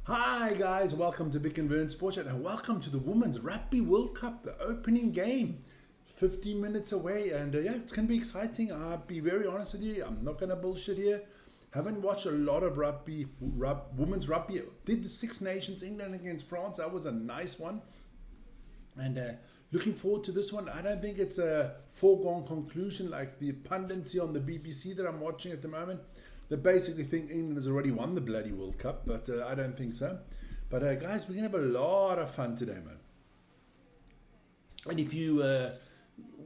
Hi guys, welcome to Vic and Vern Sports Chat and welcome to the Women's Rugby World Cup, the opening game. 15 minutes away and yeah, it's going to be exciting. I'll be very honest with you, I'm not going to bullshit here. Haven't watched a lot of women's rugby. Did the Six Nations, England against France, that was a nice one. And looking forward to this one. I don't think it's a foregone conclusion like the pundits here on the BBC that I'm watching at the moment. They basically think England has already won the bloody World Cup, but I don't think so. But guys, we're going to have a lot of fun today, man. And if you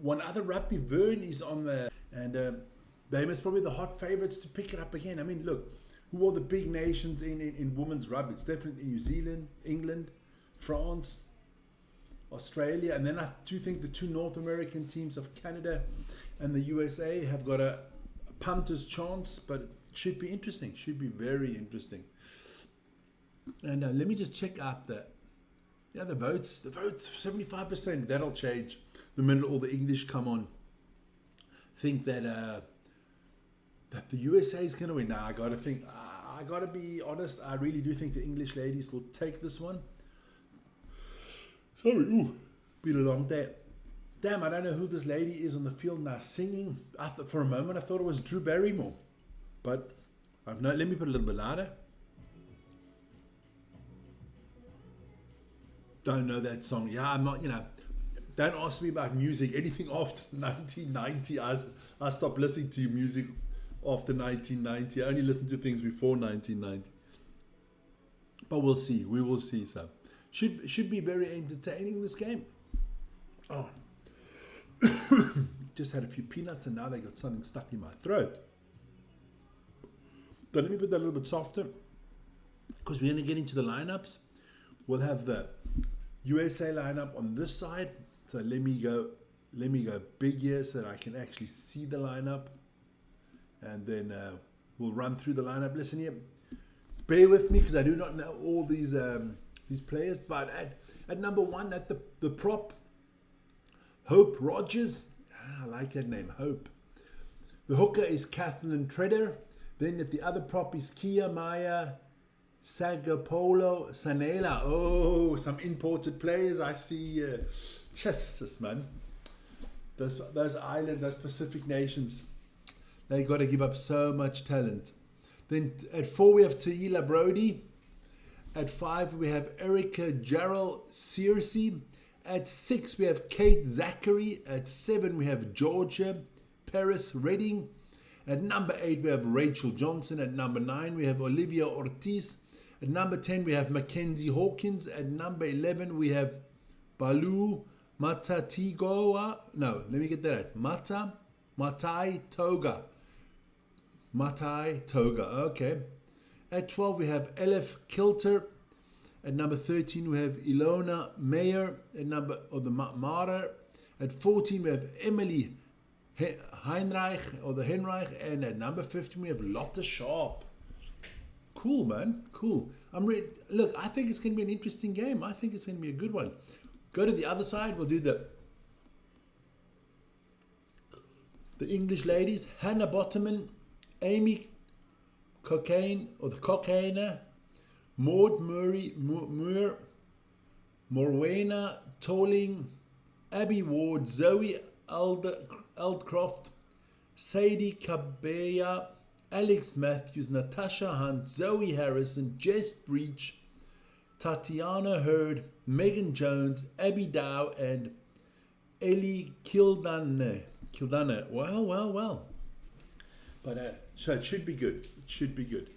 want other rugby, Vern is on there. And they must probably the hot favourites to pick it up again. I mean, look, who are the big nations in women's rugby? It's definitely New Zealand, England, France, Australia. And then I do think the two North American teams of Canada and the USA have got a punter's chance, but should be interesting, should be very interesting. And let me just check out the votes 75%. That'll change the minute all the English come on. Think that that the USA is going to win. Now I gotta be honest, I really do think the English ladies will take this one. Sorry, been a long day. Damn, I don't know who this lady is on the field now singing. For a moment I thought it was Drew Barrymore. But let me put a little bit louder. Don't know that song. Yeah, I'm not, don't ask me about music. Anything after 1990, I stopped listening to music after 1990. I only listen to things before 1990. But we'll see. We will see. So should be very entertaining, this game. Oh. Just had a few peanuts and now they got something stuck in my throat. But let me put that a little bit softer because we're going to get into the lineups. We'll have the USA lineup on this side. So let me go big here so that I can actually see the lineup. And then we'll run through the lineup. Listen here, bear with me because I do not know all these players. But at number one, at the prop, Hope Rogers. I like that name, Hope. The hooker is Kathleen Treader. Then at the other prop is Kia Maya Sagapolo Sanela. Oh, some imported players I see. Jesus, man. Those island, those Pacific nations, they got to give up so much talent. Then at 4 we have Taila Brody. At 5 we have Erica Jarrell Searcy. At 6 we have Kate Zachary. At 7 we have Georgia Paris Redding. At number 8 we have Rachel Johnson. At number 9 we have Olivia Ortiz. At number 10 we have Mackenzie Hawkins. At number 11 we have Balu Matatigoa. No, let me get that right. Matai Toga. Okay. At 12 we have Elif Kilter. At number 13 we have Ilona Mayer. At number of the Mara. At 14 we have Emily Heinreich or the Henreich, and at number 15 we have Lotte Sharp. Cool, man, cool. I'm ready. Look, I think it's going to be an interesting game. I think it's going to be a good one. Go to the other side. We'll do the English ladies: Hannah Bottoman, Amy Cocaine or the Cocainer, Maud Murray, Morwena Tolling, Abby Ward, Zoe Eldcroft, Sadie Cabella, Alex Matthews, Natasha Hunt, Zoe Harrison, Jess Breach, Tatiana Hurd, Megan Jones, Abby Dow, and Ellie Kildane. Well. But so it should be good. It should be good.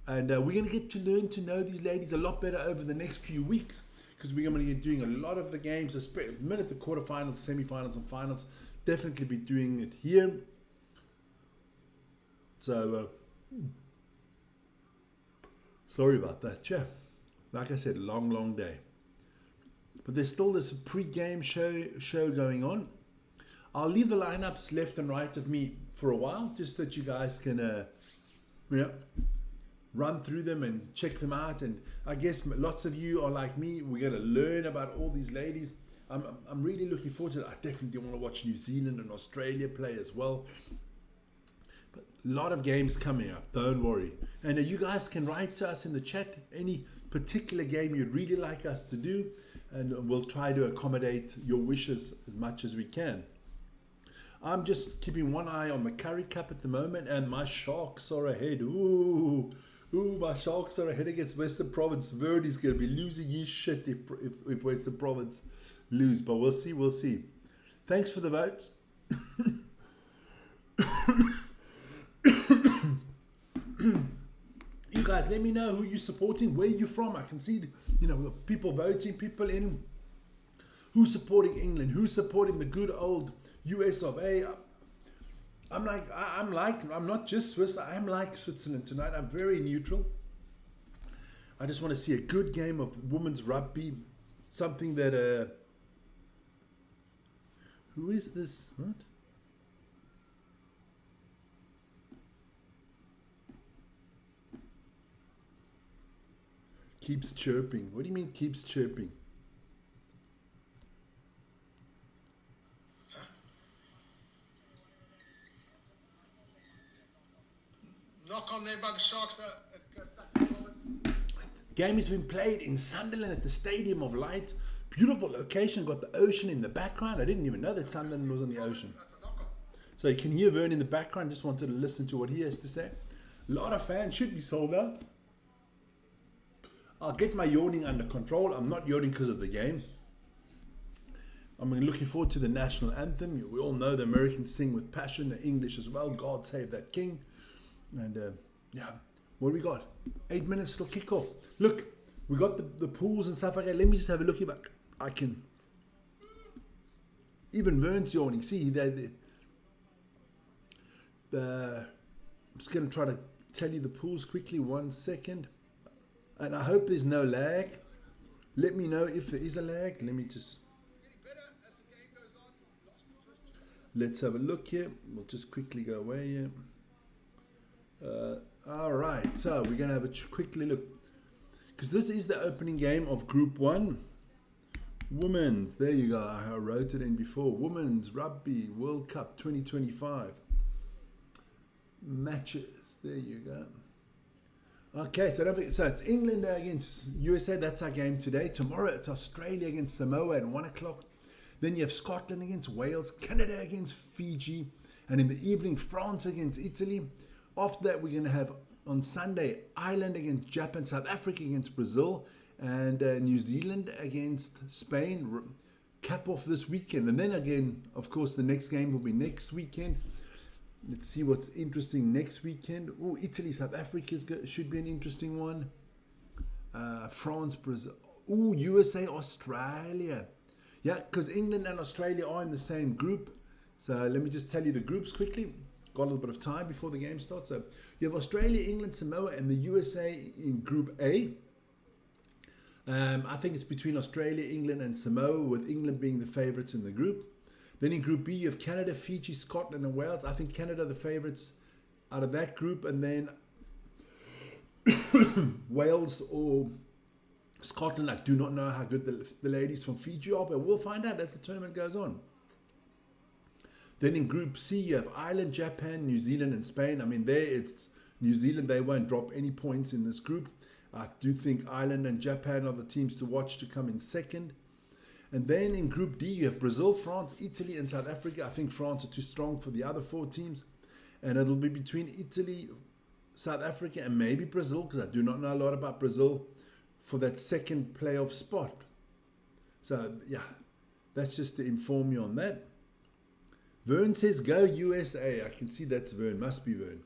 And we're going to get to learn to know these ladies a lot better over the next few weeks, because we're going to be doing a lot of the games, the minute the quarterfinals, semifinals, and finals. Definitely be doing it here. So, sorry about that. Yeah, like I said, long day. But there's still this pre-game show going on. I'll leave the lineups left and right of me for a while, just so that you guys can, run through them and check them out. And I guess lots of you are like me. We're going to learn about all these ladies. I'm really looking forward to it. I definitely want to watch New Zealand and Australia play as well. But A lot of games coming up, don't worry. And you guys can write to us in the chat any particular game you'd really like us to do, and we'll try to accommodate your wishes as much as we can. I'm just keeping one eye on the Curry Cup at the moment, and my Sharks are ahead. Ooh, my Sharks are ahead against Western Province. Verdi's going to be losing his shit if Western Province lose, but we'll see. Thanks for the votes. You guys, let me know who you're supporting, where you're from. I can see, people voting, people in. Who's supporting England? Who's supporting the good old US of A? I'm not just Swiss. I'm like Switzerland tonight. I'm very neutral. I just want to see a good game of women's rugby. Something that, who is this? What? Keeps chirping. What do you mean keeps chirping? Knock on there by the Sharks. That goes back forward. Game has been played in Sunderland at the Stadium of Light. Beautiful location. Got the ocean in the background. I didn't even know that Sunderland was on the ocean. That's a knock on. So you can hear Vern in the background. Just wanted to listen to what he has to say. A lot of fans, should be sold out. I'll get my yawning under control. I'm not yawning because of the game. I'm looking forward to the national anthem. We all know the Americans sing with passion, the English as well. God save that king. And what do we got? 8 minutes till kickoff. Look, we got the pools and stuff like that. Let me just have a look if I can. Even Vern's yawning. See, I'm just going to try to tell you the pools quickly. 1 second. And I hope there's no lag. Let me know if there is a lag. Let me just... Getting better as the game goes on. Lost the first two. Let's have a look here. We'll just quickly go away here. All right, so we're going to have a quickly look. Because this is the opening game of Group 1. Women's, there you go. I wrote it in before. Women's Rugby World Cup 2025. Matches, there you go. Okay, so it's England against USA. That's our game today. Tomorrow it's Australia against Samoa at 1 o'clock. Then you have Scotland against Wales, Canada against Fiji, and in the evening France against Italy. After that, we're going to have on Sunday Ireland against Japan, South Africa against Brazil, and New Zealand against Spain. Cap off this weekend, and then again, of course, the next game will be next weekend. Let's see what's interesting next weekend. Oh, Italy, South Africa should be an interesting one. France, Brazil. Oh, USA, Australia. Yeah, because England and Australia are in the same group. So let me just tell you the groups quickly. Got a little bit of time before the game starts. So you have Australia, England, Samoa, and the USA in Group A. I think it's between Australia, England, and Samoa, with England being the favourites in the group. Then in Group B, you have Canada, Fiji, Scotland, and Wales. I think Canada are the favourites out of that group. And then Wales or Scotland, I do not know how good the ladies from Fiji are, but we'll find out as the tournament goes on. Then in Group C, you have Ireland, Japan, New Zealand, and Spain. I mean, there it's New Zealand. They won't drop any points in this group. I do think Ireland and Japan are the teams to watch to come in second. And then in Group D, you have Brazil, France, Italy, and South Africa. I think France are too strong for the other 4 teams. And it'll be between Italy, South Africa, and maybe Brazil, because I do not know a lot about Brazil, for that second playoff spot. So, yeah, that's just to inform you on that. Vern says, go USA. I can see that's Vern. Must be Vern.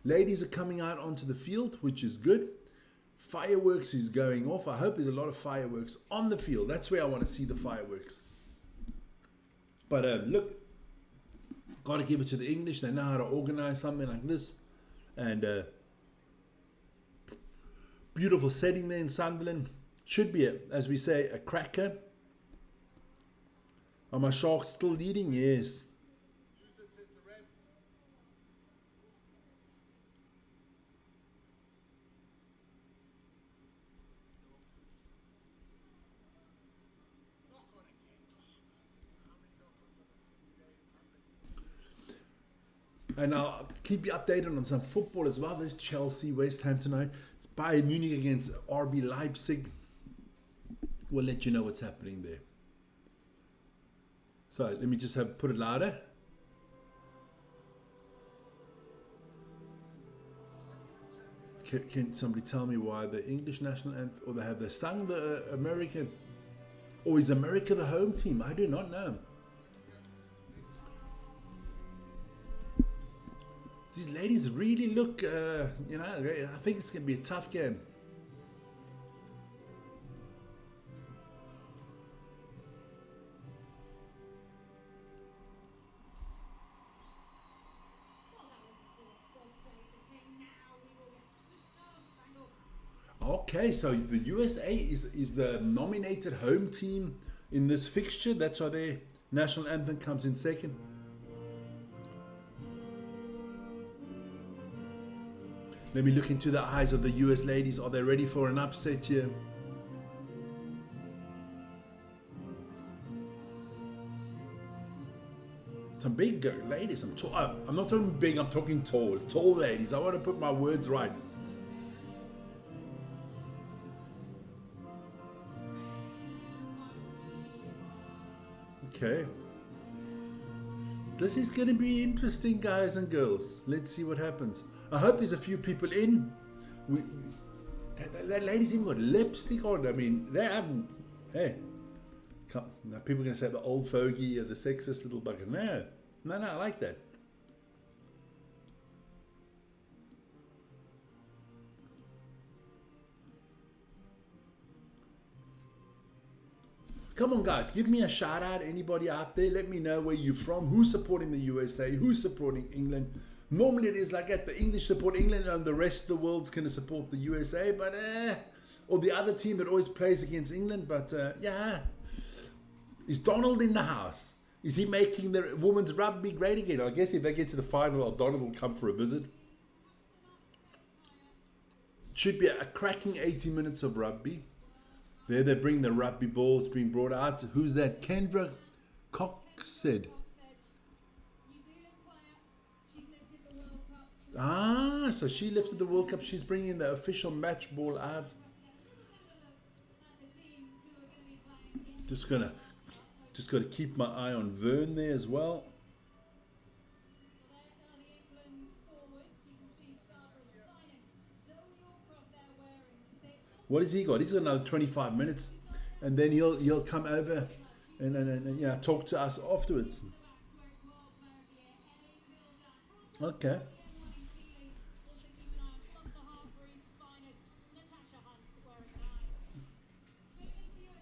Ladies are coming out onto the field, which is good. Fireworks is going off. I hope there's a lot of fireworks on the field. That's where I want to see the fireworks. But look, got to give it to the English. They know how to organize something like this. And beautiful setting there in Sunderland. Should be, as we say, a cracker. Are my Sharks still leading? Yes. And I'll keep you updated on some football as well. There's Chelsea, West Ham tonight. It's Bayern Munich against RB Leipzig. We'll let you know what's happening there. So let me just put it louder. Can somebody tell me why the English national anthem, or they sung the American, or is America the home team? I do not know. These ladies really look, I think it's going to be a tough game. Okay, so the USA is the nominated home team in this fixture. That's why their national anthem comes in second. Let me look into the eyes of the US ladies. Are they ready for an upset here? Some big ladies. I'm not talking big, I'm talking tall. Tall ladies. I want to put my words right. Okay. This is going to be interesting, guys and girls. Let's see what happens. I hope there's a few people in. That lady's even got lipstick on. I mean, they haven't. Hey, now people are going to say the old fogey or the sexist little bugger. No, I like that. Come on, guys, give me a shout out. Anybody out there, let me know where you're from, who's supporting the USA, who's supporting England. Normally it is like that, the English support England and the rest of the world's going to support the USA, but or the other team that always plays against England. But yeah, is Donald in the house? Is he making the women's rugby great again? I guess if they get to the final, Donald will come for a visit. Should be a cracking 80 minutes of rugby. There they bring the rugby balls being brought out. Who's that? Kendra Coxhead. Ah, so she lifted the World Cup. She's bringing the official match ball out. Just got to keep my eye on Vern there as well. What has he got? He's got another 25 minutes, and then he'll come over and talk to us afterwards. Okay.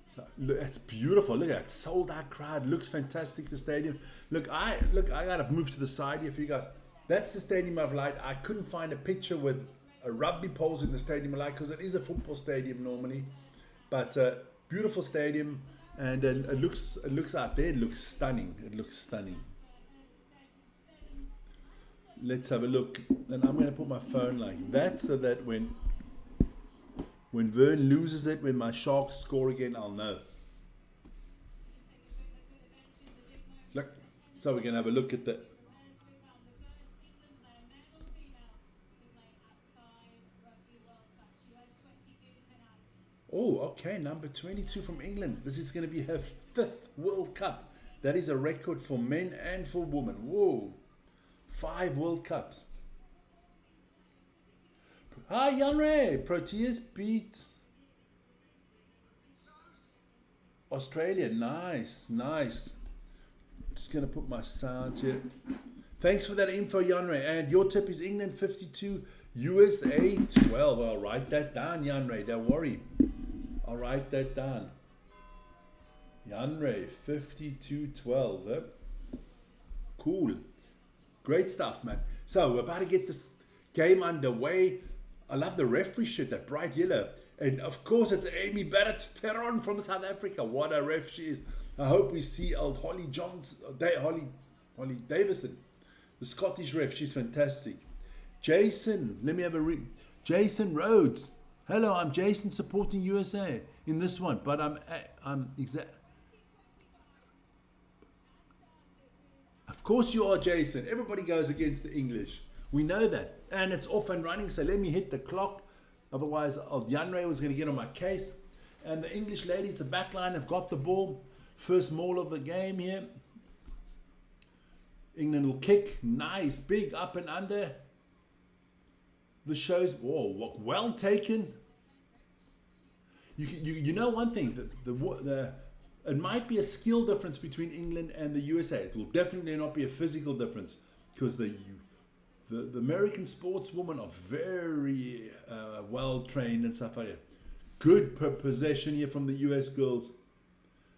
So, look, that's beautiful. Look at that sold out crowd. Looks fantastic. The stadium. Look, I gotta move to the side here for you guys. That's the Stadium of Light. I couldn't find a picture with a rugby poles in the Stadium of Light because it is a football stadium normally, but beautiful stadium, and it looks out there. It looks stunning. It looks stunning. Let's have a look, and I'm going to put my phone like that so that when Vern loses it, when my Sharks score again, I'll know. Look, so we're going to have a look at the. Oh, okay, number 22 from England. This is going to be her 5th World Cup. That is a record for men and for women. Whoa, 5 World Cups. Hi, Janre. Proteas beat Australia. Nice. Just going to put my sound here. Thanks for that info, Janre. And your tip is England 52, USA 12. I'll write that down, Janre. Don't worry. I'll write that down. Janre, 52-12. Cool. Great stuff, man. So we're about to get this game underway. I love the referee shirt, that bright yellow. And of course, it's Amy Barrett-Teron from South Africa. What a ref she is. I hope we see old Holly Davison, the Scottish ref. She's fantastic. Jason, let me have a read. Jason Rhodes. Hello, I'm Jason supporting USA in this one, but I'm Of course you are, Jason. Everybody goes against the English. We know that. And it's off and running, so let me hit the clock. Otherwise, Janre was going to get on my case. And the English ladies, the back line, have got the ball. First maul of the game here. England will kick. Nice. Big up and under. The show's well taken. You know one thing, that it might be a skill difference between England and the USA. It will definitely not be a physical difference, because the American sportswomen are very well trained and stuff like that. Good possession here from the US girls.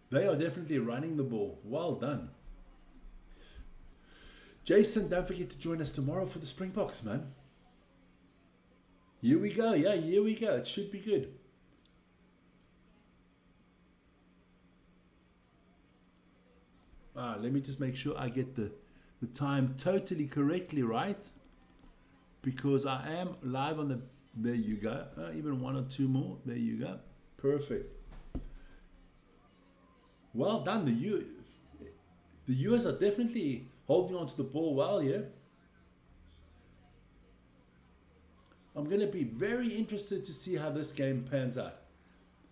They are definitely running the ball. Well done. Jason, don't forget to join us tomorrow for the Springboks, man. Here we go. Yeah, here we go. It should be good. Let me just make sure I get the time totally correctly right, because I am live on the... There you go. Even one or two more. There you go. Perfect. Well done. The US are definitely holding on to the ball well here. I'm going to be very interested to see how this game pans out.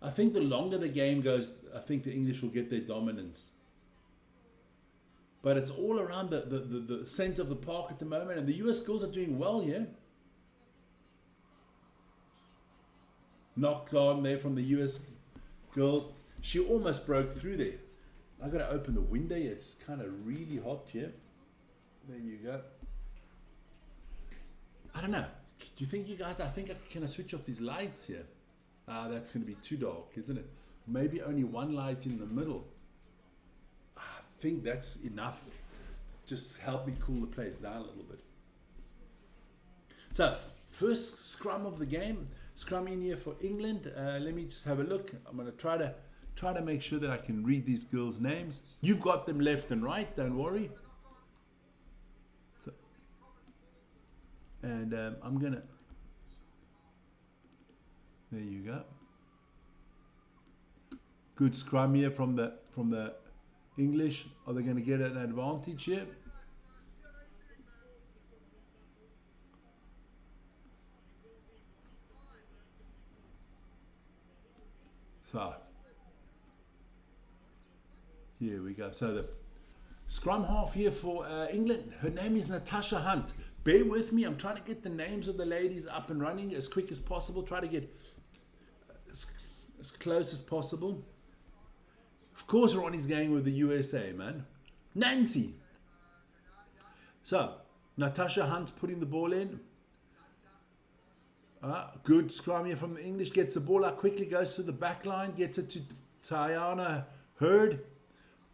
I think the longer the game goes, I think the English will get their dominance. But it's all around the center of the park at the moment, and the US girls are doing well here. Knocked on there from the US girls. She almost broke through there. I got to open the window here. It's kind of really hot here. There you go. I don't know. Do you think you guys, can I switch off these lights here? That's going to be too dark, isn't it? Maybe only one light in the middle. I think that's enough. Just help me cool the place down a little bit. So, first scrum of the game. Scrum in here for England. Let me just have a look. I'm going to try to make sure that I can read these girls' names. You've got them left and right, don't worry. So, and I'm going to... There you go. Good scrum here from the English. Are they going to get an advantage here? So, here we go. So the scrum half here for England, her name is Natasha Hunt. Bear with me, I'm trying to get the names of the ladies up and running as quick as possible. Try to get as close as possible. Of course, Ronnie's going with the USA, man. Nancy. So, Natasha Hunt putting the ball in. Good scrum here from the English. Gets the ball out quickly, goes to the back line, gets it to Tiana Hurd.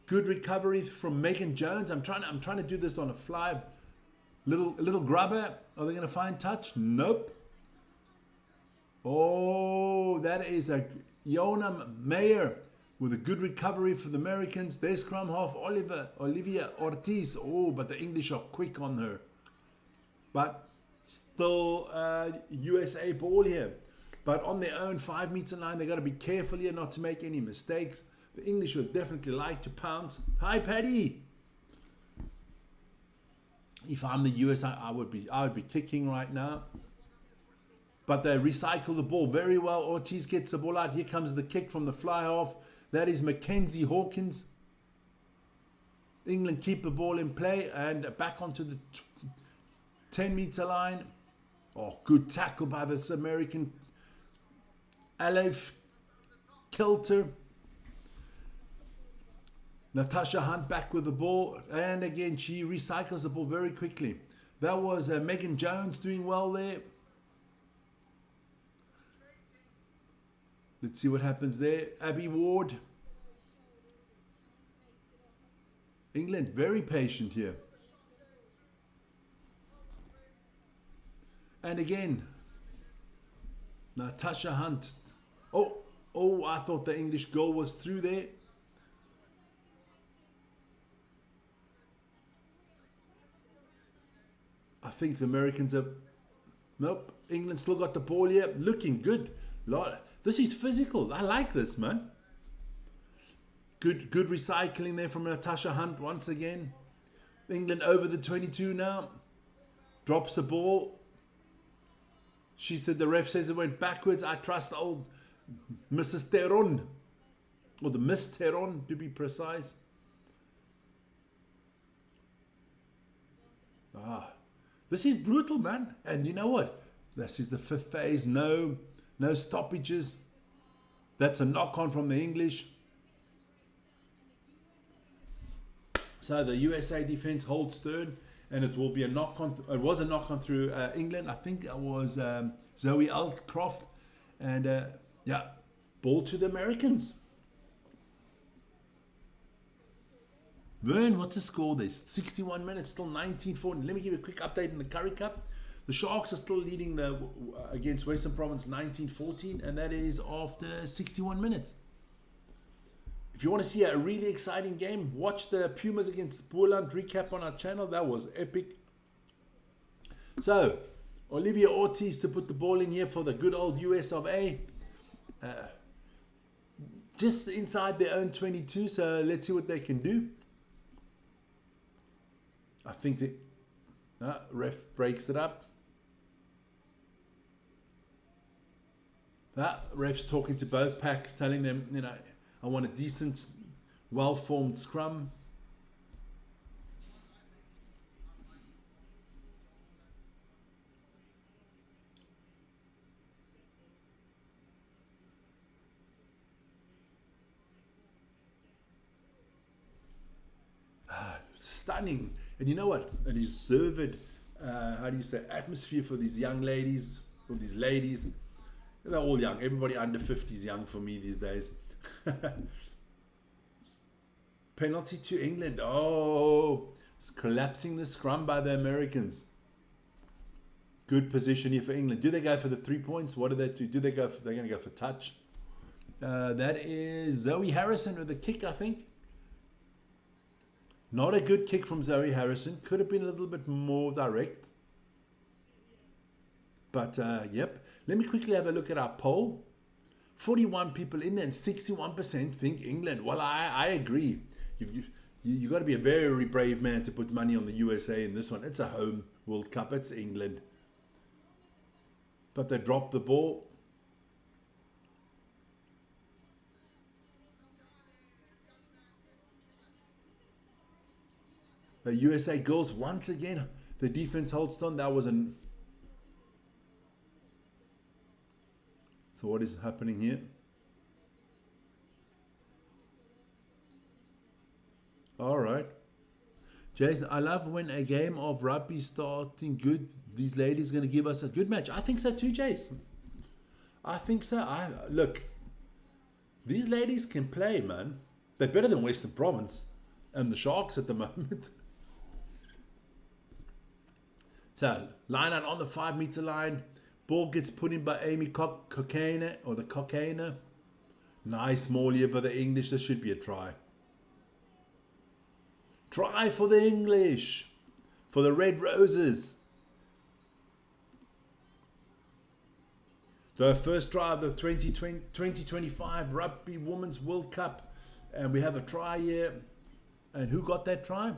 Good recovery from Megan Jones. I'm trying to do this on a fly. Little grubber. Are they going to find touch? Nope. Oh, that is a Yona Mayer with a good recovery for the Americans. Their scrum half, Olivia Ortiz. Oh, but the English are quick on her. But still USA ball here. But on their own 5 meter line, they got to be careful here not to make any mistakes. The English would definitely like to pounce. Hi, Paddy. If I'm the US, I would be kicking right now. But they recycle the ball very well. Ortiz gets the ball out. Here comes the kick from the fly half. That is Mackenzie Hawkins. England keep the ball in play and back onto the 10 meter line. Oh, good tackle by this American Alef Kilter. Natasha Hunt back with the ball, and again she recycles the ball very quickly. That was Megan Jones doing well there. Let's see what happens there. Abby Ward. England very patient here. And again, Natasha Hunt. Oh, I thought the English goal was through there. I think the Americans have... Nope, England still got the ball here. Looking good. This is physical. I like this, man. Good recycling there from Natasha Hunt once again. England over the 22 now. Drops the ball. She said the ref says it went backwards. I trust old Mrs. Teron. Or the Miss Teron, to be precise. This is brutal, man. And you know what? This is the fifth phase. No stoppages. That's a knock-on from the English. So the USA defense holds stern, and it will be a knock-on. It was a knock-on through England. I think it was Zoe Aldcroft. And yeah, ball to the Americans. Vern, what's the score there? 61 minutes, still 19-14. Let me give you a quick update in the Currie Cup. The Sharks are still leading against Western Province 19-14, and that is after 61 minutes. If you want to see a really exciting game, watch the Pumas against Boerland recap on our channel. That was epic. So, Olivia Ortiz to put the ball in here for the good old US of A. Just inside their own 22, so let's see what they can do. I think the ref breaks it up. Ref's talking to both packs, telling them, you know, I want a decent, well-formed scrum. Stunning. And you know what? A deserved, how do you say, atmosphere for these young ladies, or these ladies. They're all young. Everybody under 50 is young for me these days. Penalty to England. Oh, it's collapsing the scrum by the Americans. Good position here for England. Do they go for the 3 points? What do they do? Do they go for? They're going to go for touch. That is Zoe Harrison with a kick, I think. Not a good kick from Zoe Harrison. Could have been a little bit more direct. But, yep. Let me quickly have a look at our poll. 41 people in there and 61% think England. Well, I agree. You've got to be a very brave man to put money on the USA in this one. It's a home World Cup. It's England. But they dropped the ball. The USA girls once again. The defense holds on. That was an... So what is happening here? All right. Jason, I love when a game of rugby starting good. These ladies are going to give us a good match. I think so too, Jason. I think so. Look, these ladies can play, man. They're better than Western Province and the Sharks at the moment. So, line out on the 5 meter line. Ball gets put in by Amy Cocaine, or the Cocaine. Nice maul here by the English. This should be a try. Try for the English. For the Red Roses. The first try of the 2025 Rugby Women's World Cup. And we have a try here. And who got that try?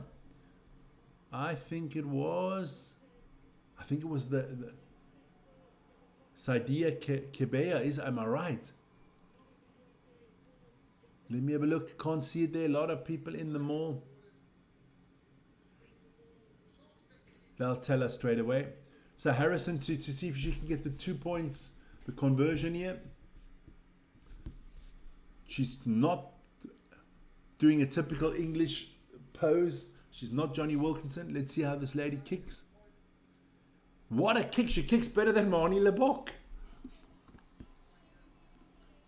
I think it was the Saidia Kebea, am I right? Let me have a look. Can't see it there. A lot of people in the mall. They'll tell us straight away. So Harrison to see if she can get the 2 points, the conversion here. She's not doing a typical English pose. She's not Johnny Wilkinson. Let's see how this lady kicks. What a kick. She kicks better than Marnie Lebock.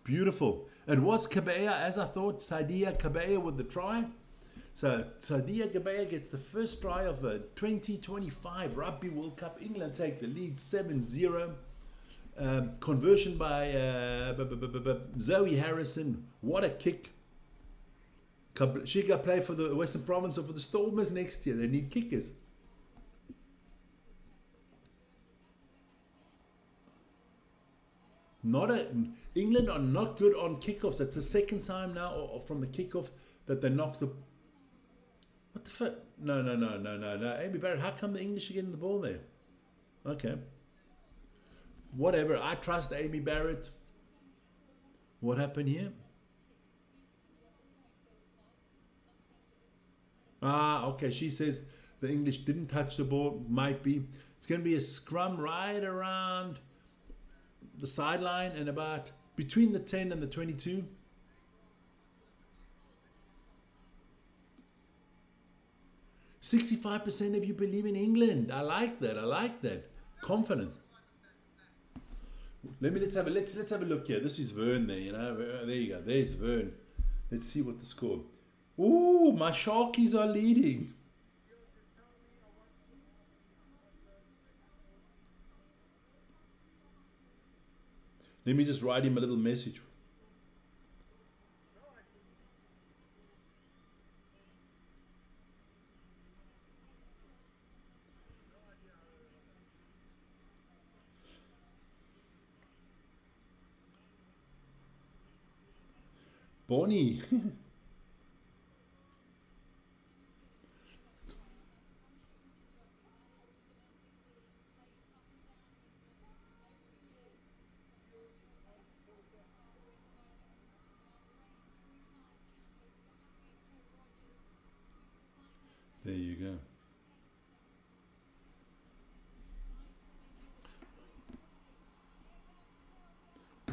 Beautiful. It was Kabea, as I thought. Saidia Kabea with the try. So Saidia Kabea gets the first try of the 2025 Rugby World Cup. England take the lead 7-0. Conversion by Zoe Harrison. What a kick. She got play for the Western Province or for the Stormers next year. They need kickers. England are not good on kickoffs. It's the second time now from the kickoff that they knocked the... What the fuck? No. Amy Barrett, how come the English are getting the ball there? Okay. Whatever. I trust Amy Barrett. What happened here? Ah, okay. She says the English didn't touch the ball. Might be. It's going to be a scrum right around the sideline and about between the 10 and the 22. "65% of you believe in England." I like that. I like that. Confident. Let's have a look here. This is Vern there, you know. There you go. There's Vern. Let's see what the score. Ooh, my Sharkies are leading. Let me just write him a little message. Bonnie. There you go.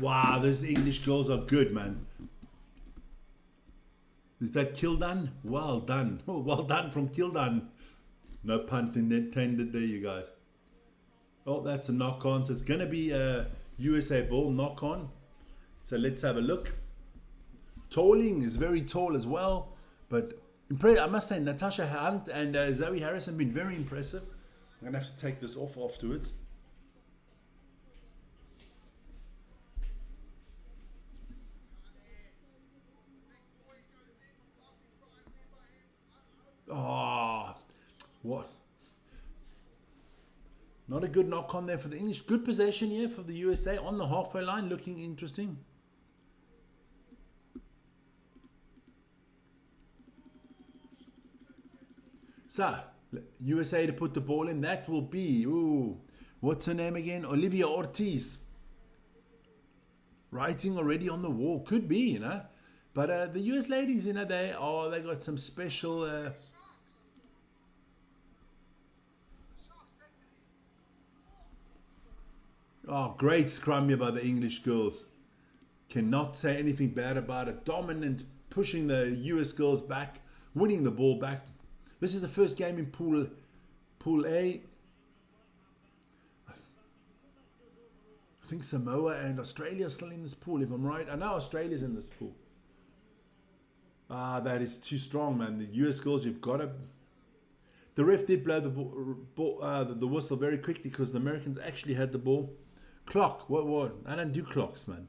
Wow, those English girls are good, man. Is that Kildan? Well done. Oh, well done from Kildan. No pun intended there, you guys. Oh, that's a knock on. So it's going to be a USA ball knock on. So let's have a look. Tolling is very tall as well. But I must say, Natasha Hunt and Zoe Harris have been very impressive. I'm going to have to take this off afterwards. Oh, what? Not a good knock on there for the English. Good possession here for the USA on the halfway line, looking interesting. So, USA to put the ball in. That will be, ooh, what's her name again? Olivia Ortiz. Writing already on the wall. Could be, you know. But the US ladies, you know, they got some special... Oh, great scrum here by the English girls. Cannot say anything bad about it. Dominant, pushing the US girls back, winning the ball back. This is the first game in Pool A. I think Samoa and Australia are still in this pool, if I'm right. I know Australia's in this pool. Ah, that is too strong, man. The US girls, you've got to... The ref did blow the whistle very quickly because the Americans actually had the ball. Clock, what? I don't do clocks, man.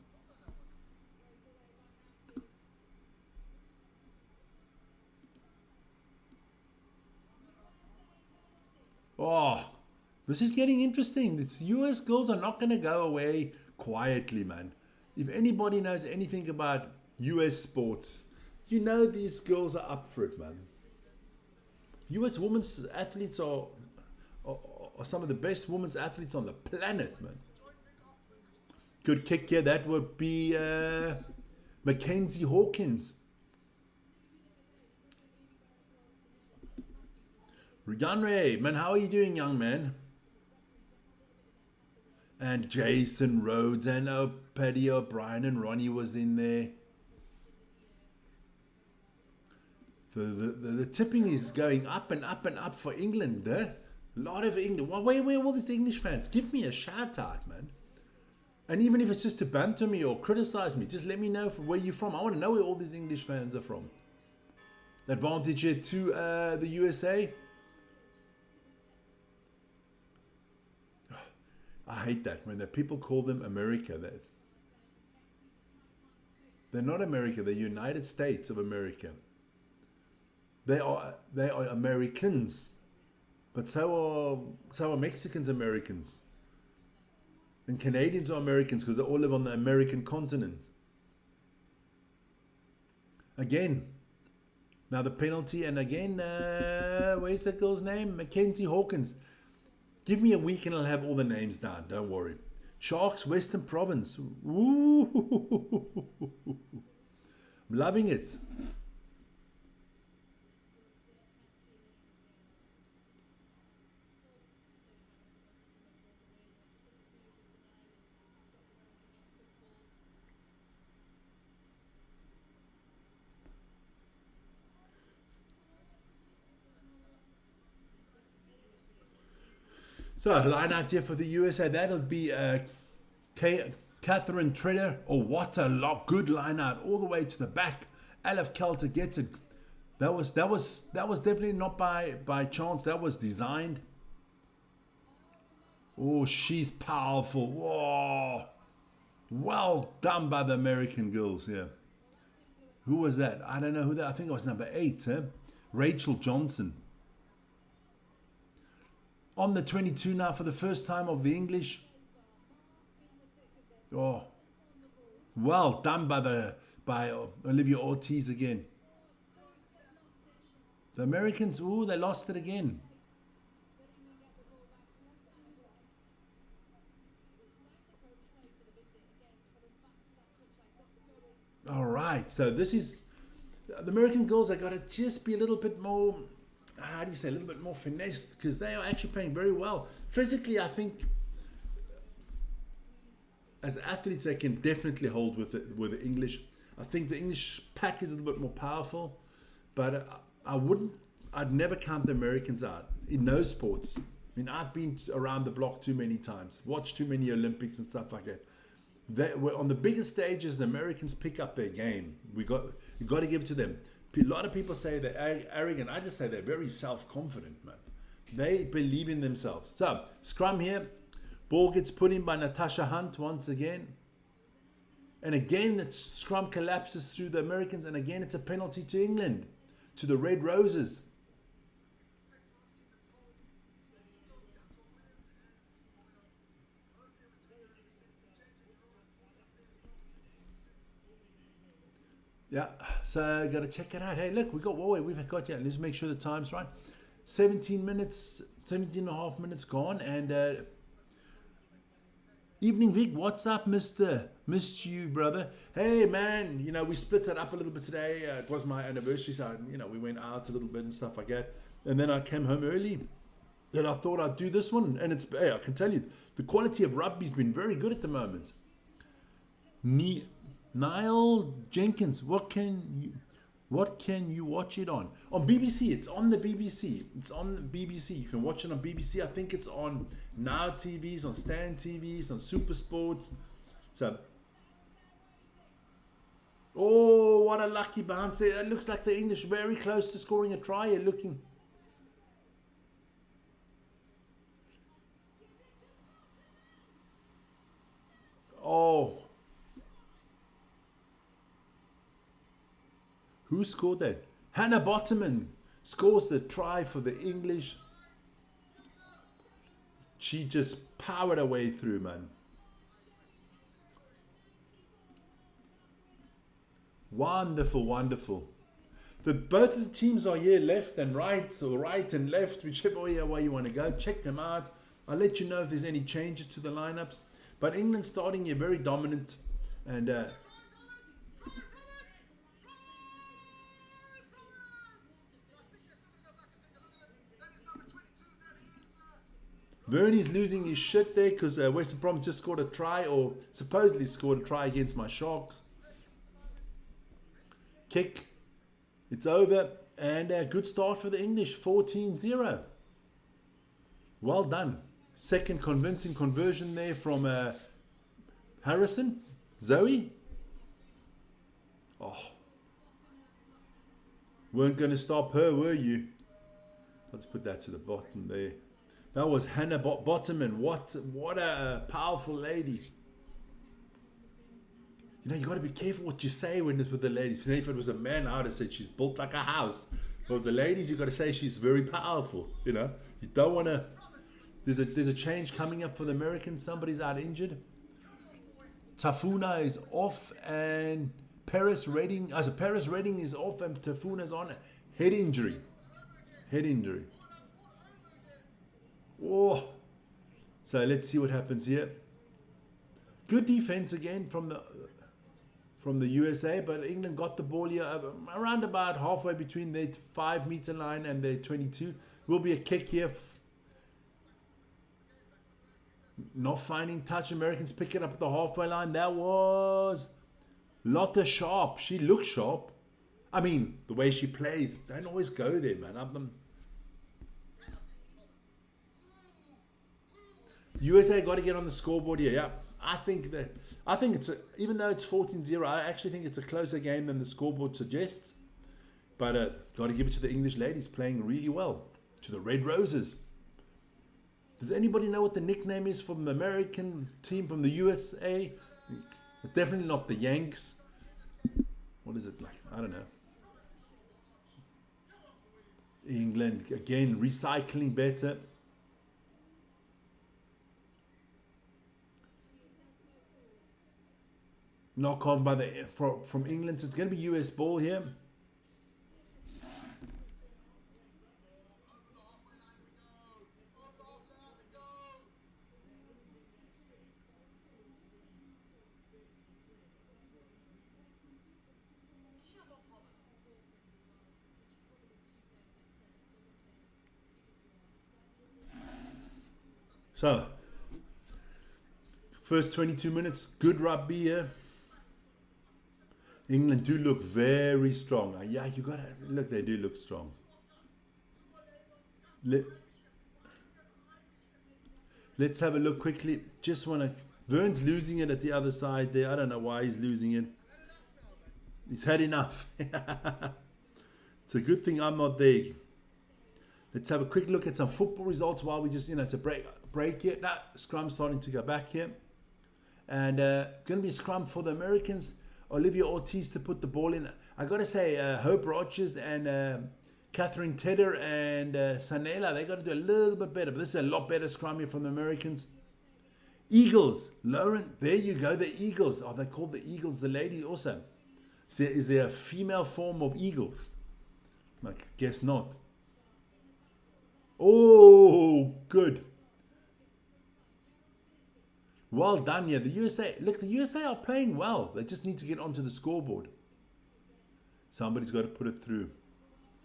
Oh, this is getting interesting. The US girls are not going to go away quietly, man. If anybody knows anything about US sports, you know these girls are up for it, man. US women's athletes are some of the best women's athletes on the planet, man. Good kick here. That would be Mackenzie Hawkins. Riganre, man, how are you doing, young man? And Jason Rhodes and Paddy O'Brien and Ronnie was in there. The tipping is going up and up and up for England. A lot of England. Where are all these English fans? Give me a shout out, man. And even if it's just to banter me or criticize me, just let me know from where you're from. I want to know where all these English fans are from. Advantage here to the USA. I hate that when the people call them America. They're not America. They're United States of America. They are Americans, but so are Mexicans Americans, and Canadians are Americans because they all live on the American continent. Again, Now the penalty, and again, where's that girl's name? Mackenzie Hawkins. Give me a week and I'll have all the names down. Don't worry. Sharks, Western Province. Ooh. I'm loving it. So, line out here for the USA. That'll be Catherine Treader. Oh, what a good line out all the way to the back. Aleph Kelter gets it. That was definitely not by chance. That was designed. Oh, she's powerful. Whoa. Well done by the American girls here. Who was that? I don't know who that. I think it was number 8. Rachel Johnson. On the 22 now for the first time of the English. Oh, well done by Olivia Ortiz again. The Americans, ooh, they lost it again. All right, so this is the American girls. They got to just be a little bit more. How do you say, a little bit more finesse, because they are actually playing very well. Physically, I think as athletes they can definitely hold with the English. I think the English pack is a little bit more powerful, but I'd never count the Americans out in those sports. I mean, I've been around the block too many times, watched too many Olympics and stuff like that. On the bigger stages, the Americans pick up their game. You got to give it to them. A lot of people say they're arrogant. I just say they're very self-confident, man. They believe in themselves. So, scrum here. Ball gets put in by Natasha Hunt once again. And again, the scrum collapses through the Americans. And again, it's a penalty to England, to the Red Roses. Yeah, so got to check it out. Hey, look, we've got yeah. Let's make sure the time's right. 17 minutes, 17 and a half minutes gone. And evening, Vic. What's up, mister? Missed you, brother. Hey, man, we split it up a little bit today. It was my anniversary, so, we went out a little bit and stuff like that. And then I came home early. And I thought I'd do this one. And I can tell you, the quality of rugby's been very good at the moment. Niall Jenkins, what can you watch it on? On BBC, it's on the BBC. It's on the BBC. You can watch it on BBC. I think it's on Now TVs, on Stan TVs, on Super Sports. So, oh, what a lucky bounce there. It looks like the English very close to scoring a try here, looking. Oh. Who scored that? Hannah Bottoman scores the try for the English. She just powered her way through, man. Wonderful, wonderful. Both of the teams are here, left and right, or right and left, whichever way you want to go. Check them out. I'll let you know if there's any changes to the lineups. But England starting here very dominant, and Vernie's losing his shit there because Western Province just scored a try, or supposedly scored a try against my Sharks. Kick. It's over. And a good start for the English. 14-0. Well done. Second convincing conversion there from Harrison. Zoe. Oh. Weren't going to stop her, were you? Let's put that to the bottom there. That was Hannah Bottoman. What a powerful lady. You got to be careful what you say when it's with the ladies. If it was a man, I would have said she's built like a house. But with the ladies, you got to say she's very powerful. You don't want to. There's a change coming up for the Americans. Somebody's out injured. Tafuna is off and Paris Redding. Paris Redding is off and Tafuna's on. Head injury. Head injury. Oh. So let's see what happens here. Good defense again from the USA, but England got the ball here around about halfway between their 5-meter line and their 22. Will be a kick here. Not finding touch. Americans pick it up at the halfway line. That was Lotta Sharp. She looks sharp. I mean, the way she plays, don't always go there, man. USA got to get on the scoreboard here. Yeah, I think it's even though it's 14-0, I actually think it's a closer game than the scoreboard suggests. But got to give it to the English ladies playing really well. To the Red Roses. Does anybody know what the nickname is from the American team from the USA? Definitely not the Yanks. What is it like? I don't know. England again recycling better. Knock on by from England. So it's going to be US ball here. So, first 22 minutes, good rugby here. England do look very strong. Yeah, you got to look, they do look strong. Let's have a look quickly. Just want to. Vern's losing it at the other side there. I don't know why he's losing it. He's had enough. It's a good thing I'm not there. Let's have a quick look at some football results while we just, it's a break here. Now, scrum's starting to go back here. And going to be a scrum for the Americans. Olivia Ortiz to put the ball in. I got to say, Hope Rogers and Catherine Tedder and Sanela, they got to do a little bit better. But this is a lot better scrum here from the Americans. Eagles. Lauren, there you go, the Eagles. Are they called the Eagles? The lady also. Is there a female form of Eagles? I guess not. Oh, good. Well done here. The USA, look, the USA are playing well. They just need to get onto the scoreboard. Somebody's got to put it through.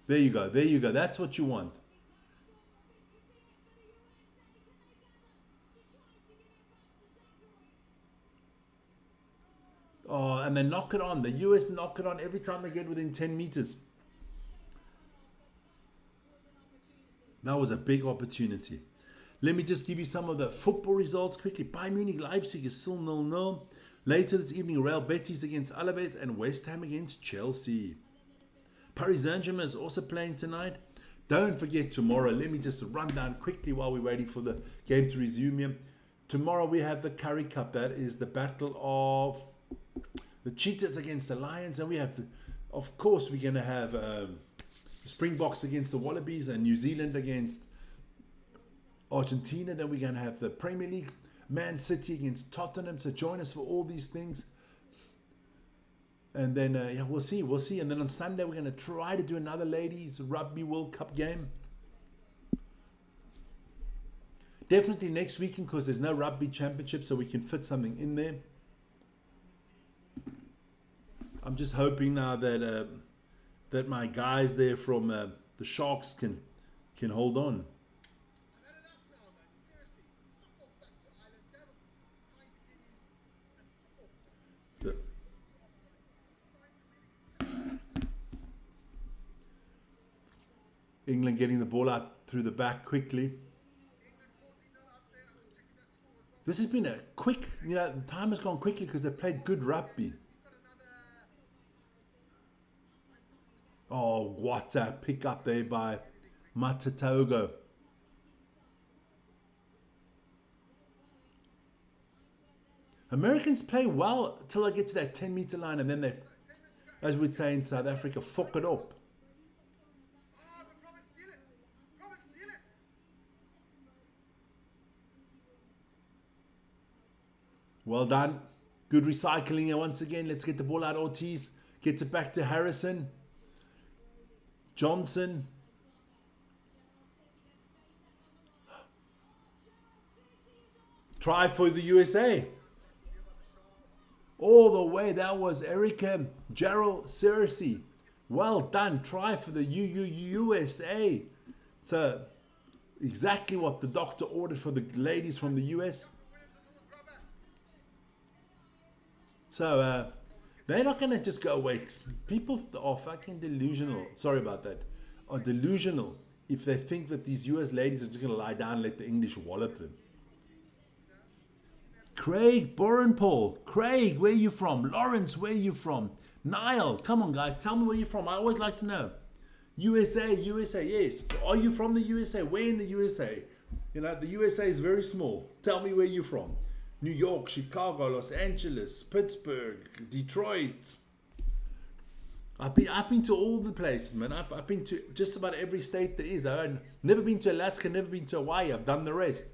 There you go. There you go. That's what you want. Oh, and they knock it on. The US knock it on every time they get within 10 meters. That was a big opportunity. Let me just give you some of the football results quickly. Bayern Munich Leipzig is still 0-0. Later this evening, Real Betis against Alaves and West Ham against Chelsea. Paris Saint-Germain is also playing tonight. Don't forget tomorrow. Let me just run down quickly while we're waiting for the game to resume here. Tomorrow we have the Currie Cup. That is the battle of the Cheetahs against the Lions. And we have, of course, we're going to have Springboks against the Wallabies and New Zealand against Argentina. Then we're going to have the Premier League, Man City against Tottenham. So join us for all these things. And then, we'll see. And then on Sunday, we're going to try to do another Ladies Rugby World Cup game. Definitely next weekend because there's no Rugby Championship, so we can fit something in there. I'm just hoping now that that my guys there from the Sharks can hold on. England getting the ball out through the back quickly. This has been a quick, the time has gone quickly because they played good rugby. Oh, what a pick up there by Matatogo. Americans play well until they get to that 10-meter line and then they, as we'd say in South Africa, fuck it up. Well done. Good recycling here once again. Let's get the ball out. Ortiz gets it back to Harrison. Johnson. Try for the USA. All the way, that was Erica Gerald Cersei. Well done. Try for the USA. So, exactly what the doctor ordered for the ladies from the US. So, they're not going to just go away. People are fucking delusional. Sorry about that. Are delusional if they think that these US ladies are just going to lie down and let the English wallop them. Craig Borenpaul. Craig, where you from? Lawrence, where you from? Niall, come on guys, tell me where you're from. I always like to know. USA, yes. Are you from the USA? Where in the USA? You know, the USA is very small. Tell me where you're from. New York, Chicago, Los Angeles, Pittsburgh, Detroit. I've been to all the places, man. I've been to just about every state there is. I've never been to Alaska, never been to Hawaii. I've done the rest.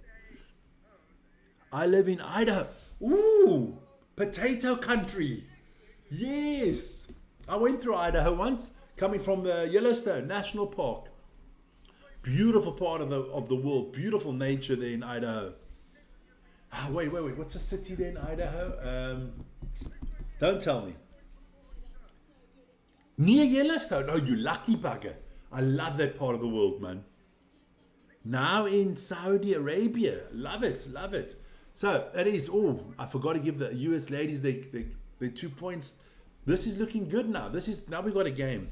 I live in Idaho. Ooh, potato country. Yes. I went through Idaho once, coming from the Yellowstone National Park. Beautiful part of the world. Beautiful nature there in Idaho. Wait. What's the city there in Idaho? Don't tell me. Near Yellowstone. Oh, you lucky bugger. I love that part of the world, man. Now in Saudi Arabia. Love it. So, that is, I forgot to give the US ladies their 2 points. This is looking good now. Now we got a game.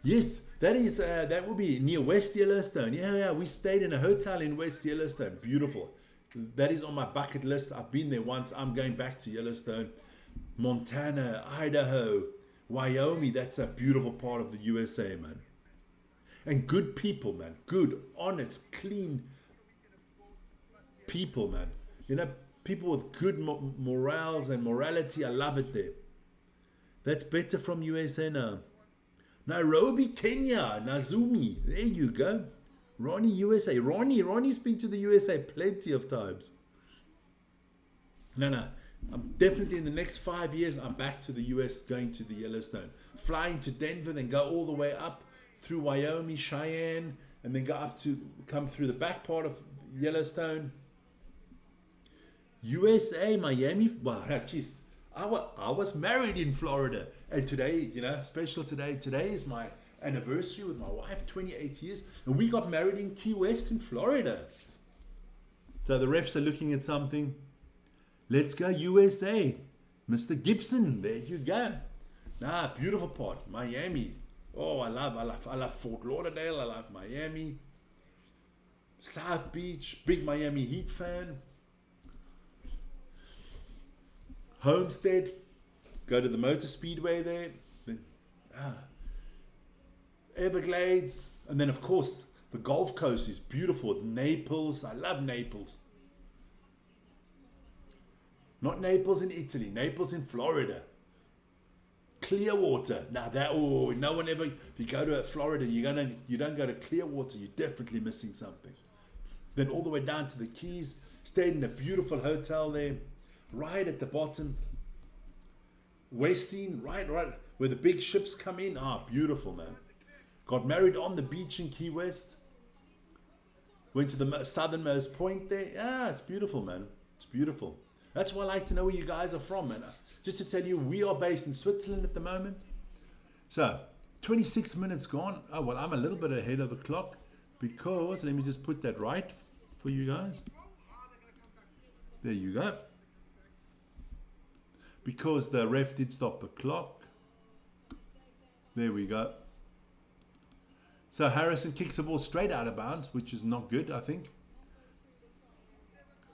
Yes, that will be near West Yellowstone. Yeah, we stayed in a hotel in West Yellowstone. Beautiful. That is on my bucket list. I've been there once. I'm going back to Yellowstone. Montana, Idaho, Wyoming. That's a beautiful part of the USA, man. And good people, man. Good, honest, clean people, man. You know, people with good morals and morality. I love it there. That's better from USA now. Nairobi, Kenya, Nazumi. There you go. Ronnie, USA. Ronnie's been to the USA plenty of times. No. I'm definitely in the next 5 years, I'm back to the US, going to the Yellowstone. Flying to Denver, then go all the way up through Wyoming, Cheyenne, and then come through the back part of Yellowstone. USA, Miami. Wow, geez. I was married in Florida. And today, special today. Today is my anniversary with my wife, 28 years. And we got married in Key West in Florida. So the refs are looking at something. Let's go USA. Mr. Gibson, there you go. Beautiful part. Miami. Oh, I love Fort Lauderdale. I love Miami. South Beach. Big Miami Heat fan. Homestead. Go to the motor speedway there. Then, Everglades. And then, of course, the Gulf Coast is beautiful. Naples. I love Naples. Not Naples in Italy. Naples in Florida. Clearwater. No one ever. If you go to Florida, you don't go to Clearwater. You're definitely missing something. Then all the way down to the Keys. Stayed in a beautiful hotel there. Right at the bottom. Westin, right where the big ships come in. Beautiful, man. Got married on the beach in Key West. Went to the southernmost point there. It's beautiful, man. It's beautiful. That's why I like to know where you guys are from, man. Just to tell you, we are based in Switzerland at the moment. So, 26 minutes gone. I'm a little bit ahead of the clock because, let me just put that right for you guys. There you go. Because the ref did stop the clock. There we go. So Harrison kicks the ball straight out of bounds, which is not good, I think.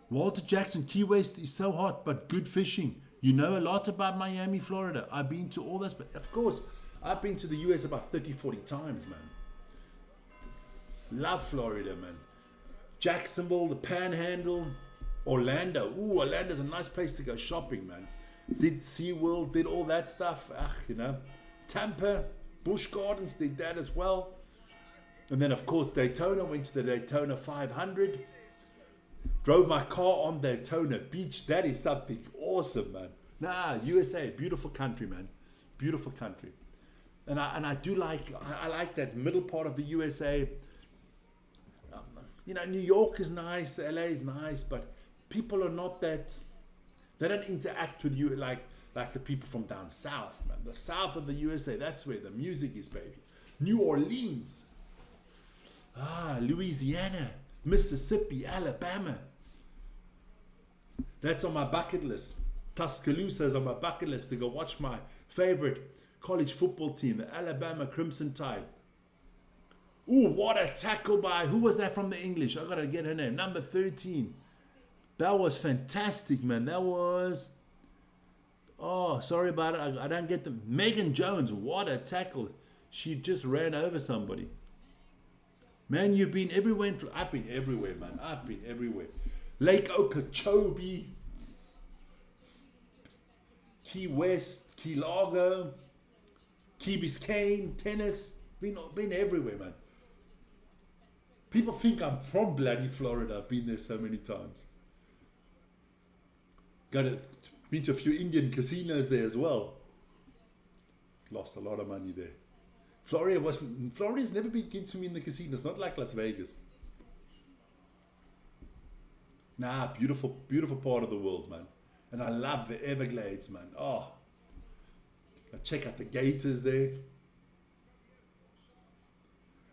Walter Jackson, Key West is so hot, but good fishing. You know a lot about Miami, Florida. I've been to all this, but of course, I've been to the US about 30, 40 times, man. Love Florida, man. Jacksonville, the Panhandle, Orlando. Orlando's a nice place to go shopping, man. Did SeaWorld, did all that stuff. Tampa, Busch Gardens did that as well. And then, of course, Daytona, went to the Daytona 500. Drove my car on Daytona Beach. That is something awesome, man. USA, beautiful country, man. Beautiful country. And I do like, I like that middle part of the USA. You know, New York is nice, LA is nice, but people are not that, they don't interact with you like the people from down south, man. The south of the USA, that's where the music is, baby. New Orleans, Louisiana, Mississippi, Alabama. That's on my bucket list. Tuscaloosa is on my bucket list to go watch my favorite college football team, the Alabama Crimson Tide. Ooh, what a tackle by, who was that from the English? I gotta get her name. Number 13. That was fantastic, man. That was, oh, sorry about it. I don't get them. Megan Jones, what a tackle. She just ran over somebody. Man, you've been everywhere. I've been everywhere, man. I've been everywhere. Lake Okeechobee, Key West, Key Largo, Key Biscayne, tennis. Been everywhere, man. People think I'm from bloody Florida. I've been there so many times. Been to a few Indian casinos there as well. Lost a lot of money there. Florida's never been good to me in the casinos, not like Las Vegas. Nah, beautiful, beautiful part of the world, man. And I love the Everglades, man. Oh, I check out the gators there.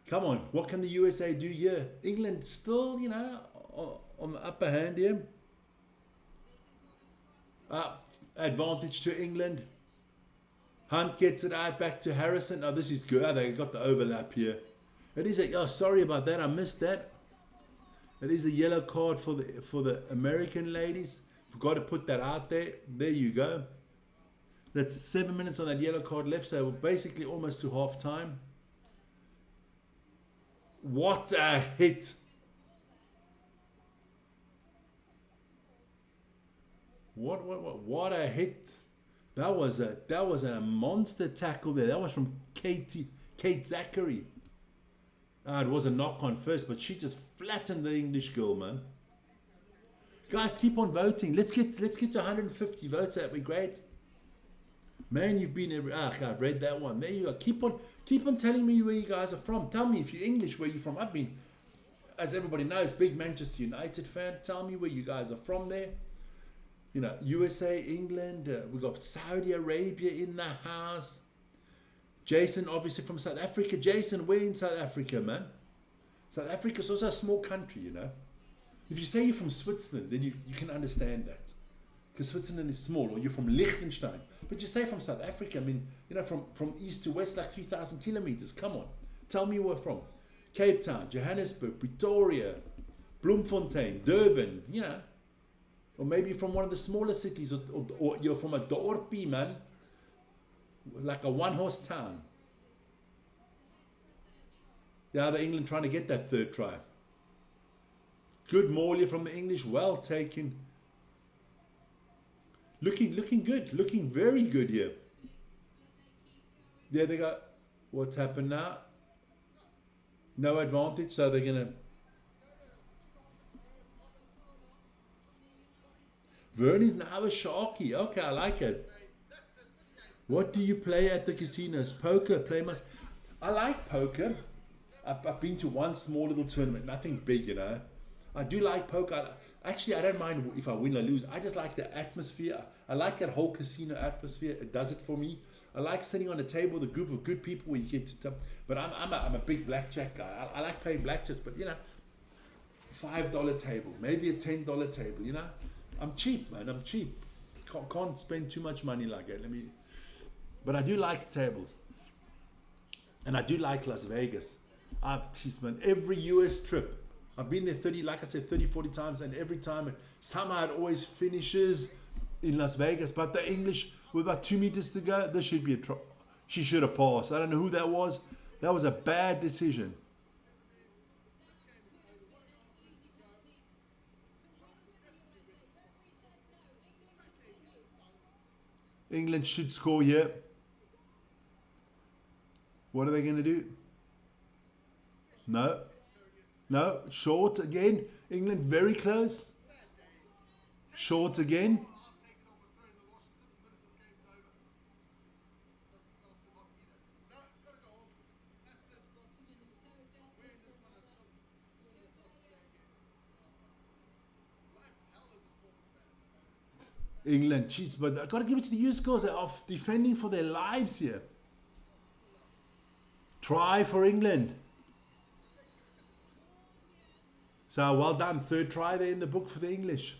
Come on, what can the USA do here? England still, you know, on the upper hand here. Advantage to England. Hunt gets it out back to Harrison. Oh, this is good. Oh, they got the overlap here. It is a, oh, sorry about that. I missed that. It is a yellow card for the American ladies. Forgot to put that out there. There you go. That's 7 minutes on that yellow card left. So we're basically almost to half time. What a hit. What a hit. That was a monster tackle there. That was from Kate Zachary. It was a knock on first, but she just flattened the English girl, man. Guys, keep on voting. Let's get to 150 votes. That'd be great. Man, you've been every. I've read that one. There you go. Keep on telling me where you guys are from. Tell me if you're English, where you're from. I've been, as everybody knows, big Manchester United fan. Tell me where you guys are from there. You know, USA, England. We got Saudi Arabia in the house. Jason, obviously from South Africa. Jason, where in South Africa, man? South Africa's also a small country, you know. If you say you're from Switzerland, then you can understand that. Because Switzerland is small, or you're from Liechtenstein. But you say from South Africa, I mean, you know, from east to west, like 3,000 kilometers. Come on. Tell me where from. Cape Town, Johannesburg, Pretoria, Bloemfontein, Durban, you know. Or maybe from one of the smaller cities, or you're from a dorpie, man. Like a one-horse town. Yeah, the England trying to get that third try. Good Morley from the English, well taken. Looking good, looking very good here. There they go. What's happened now? No advantage, so they're gonna. Verney's now a Sharky. Okay, I like it. What do you play at the casinos? Poker, play must. I like poker. I've been to one small little tournament, nothing big, you know. I do like poker. Actually, I don't mind if I win or lose. I just like the atmosphere. I like that whole casino atmosphere. It does it for me. I like sitting on a table with a group of good people where you get to. But I'm a big blackjack guy. I like playing blackjack, but you know, $5 table, maybe a $10 table. You know, I'm cheap, man. I'm cheap. Can't spend too much money like that. But I do like tables, and I do like Las Vegas. Geez, man, every US trip. I've been there 30, 40 times, and every time, somehow it always finishes in Las Vegas. But the English, with about 2 meters to go, there should be a she should have passed. I don't know who that was. That was a bad decision. England should score here. What are they going to do? No, short again. England very close. Short again. England. Jeez, but I got to give it to the US girls. They're off defending for their lives here. Try for England. So well done. Third try there in the book for the English.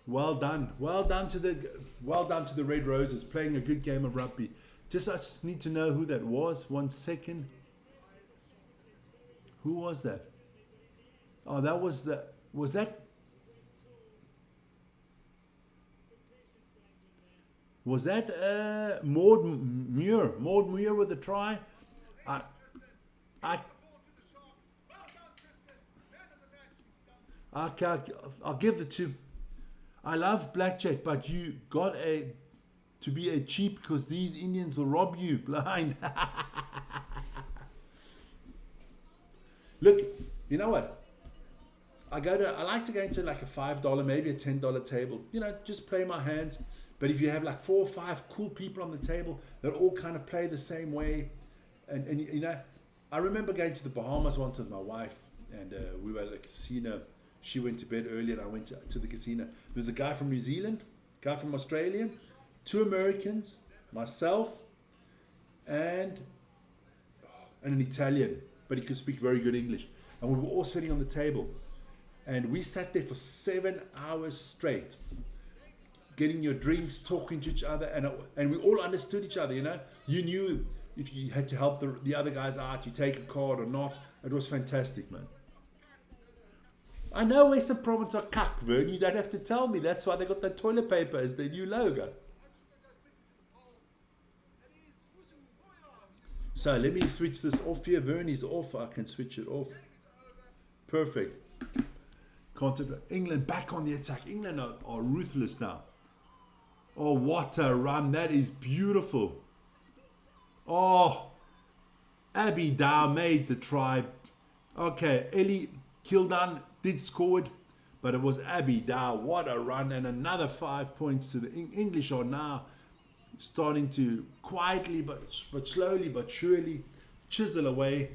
Well done. Well done to the Red Roses, playing a good game of rugby. I just need to know who that was. 1 second. Who was that? Oh, that was that Maud Muir? Maud Muir with a try. I I'll give it to. I love blackjack, but you got to be a cheap because these Indians will rob you blind. Look, you know what? I like to go into like a $5, maybe a $10 table. You know, just play my hands. But if you have like 4 or 5 cool people on the table that all kind of play the same way, and you know, I remember going to the Bahamas once with my wife, and we were at a casino. She went to bed early, and I went to the casino. There was a guy from New Zealand, a guy from Australia, 2 Americans, myself, and an Italian, but he could speak very good English. And we were all sitting on the table, and we sat there for 7 hours straight, getting your drinks, talking to each other, and we all understood each other. You know, you knew if you had to help the other guys out, you take a card or not. It was fantastic, man. I know Western Province are cuck, Vern. You don't have to tell me. That's why they got that toilet paper as their new logo. So let me switch this off here. Vern is off. I can switch it off. Perfect. Concept. England back on the attack. England are ruthless now. Oh, what a run. That is beautiful. Oh, Abby Dow made the try. Okay, Ellie Kildan did score it, but it was Abby Dow. What a run, and another 5 points to the English are now starting to quietly but slowly but surely chisel away.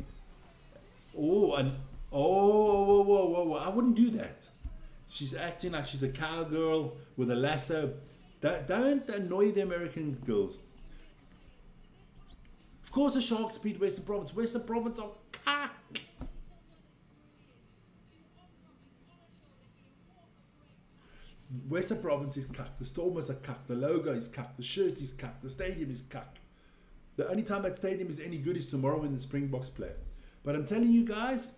Oh, and whoa, I wouldn't do that. She's acting like she's a cowgirl with a lasso. Don't annoy the American girls. Of course the Sharks beat Western Province. Western Province are cuck. Western Province is cuck. The Stormers are cuck. The logo is cuck. The shirt is cuck. The stadium is cuck. The only time that stadium is any good is tomorrow when the Springboks play. But I'm telling you guys,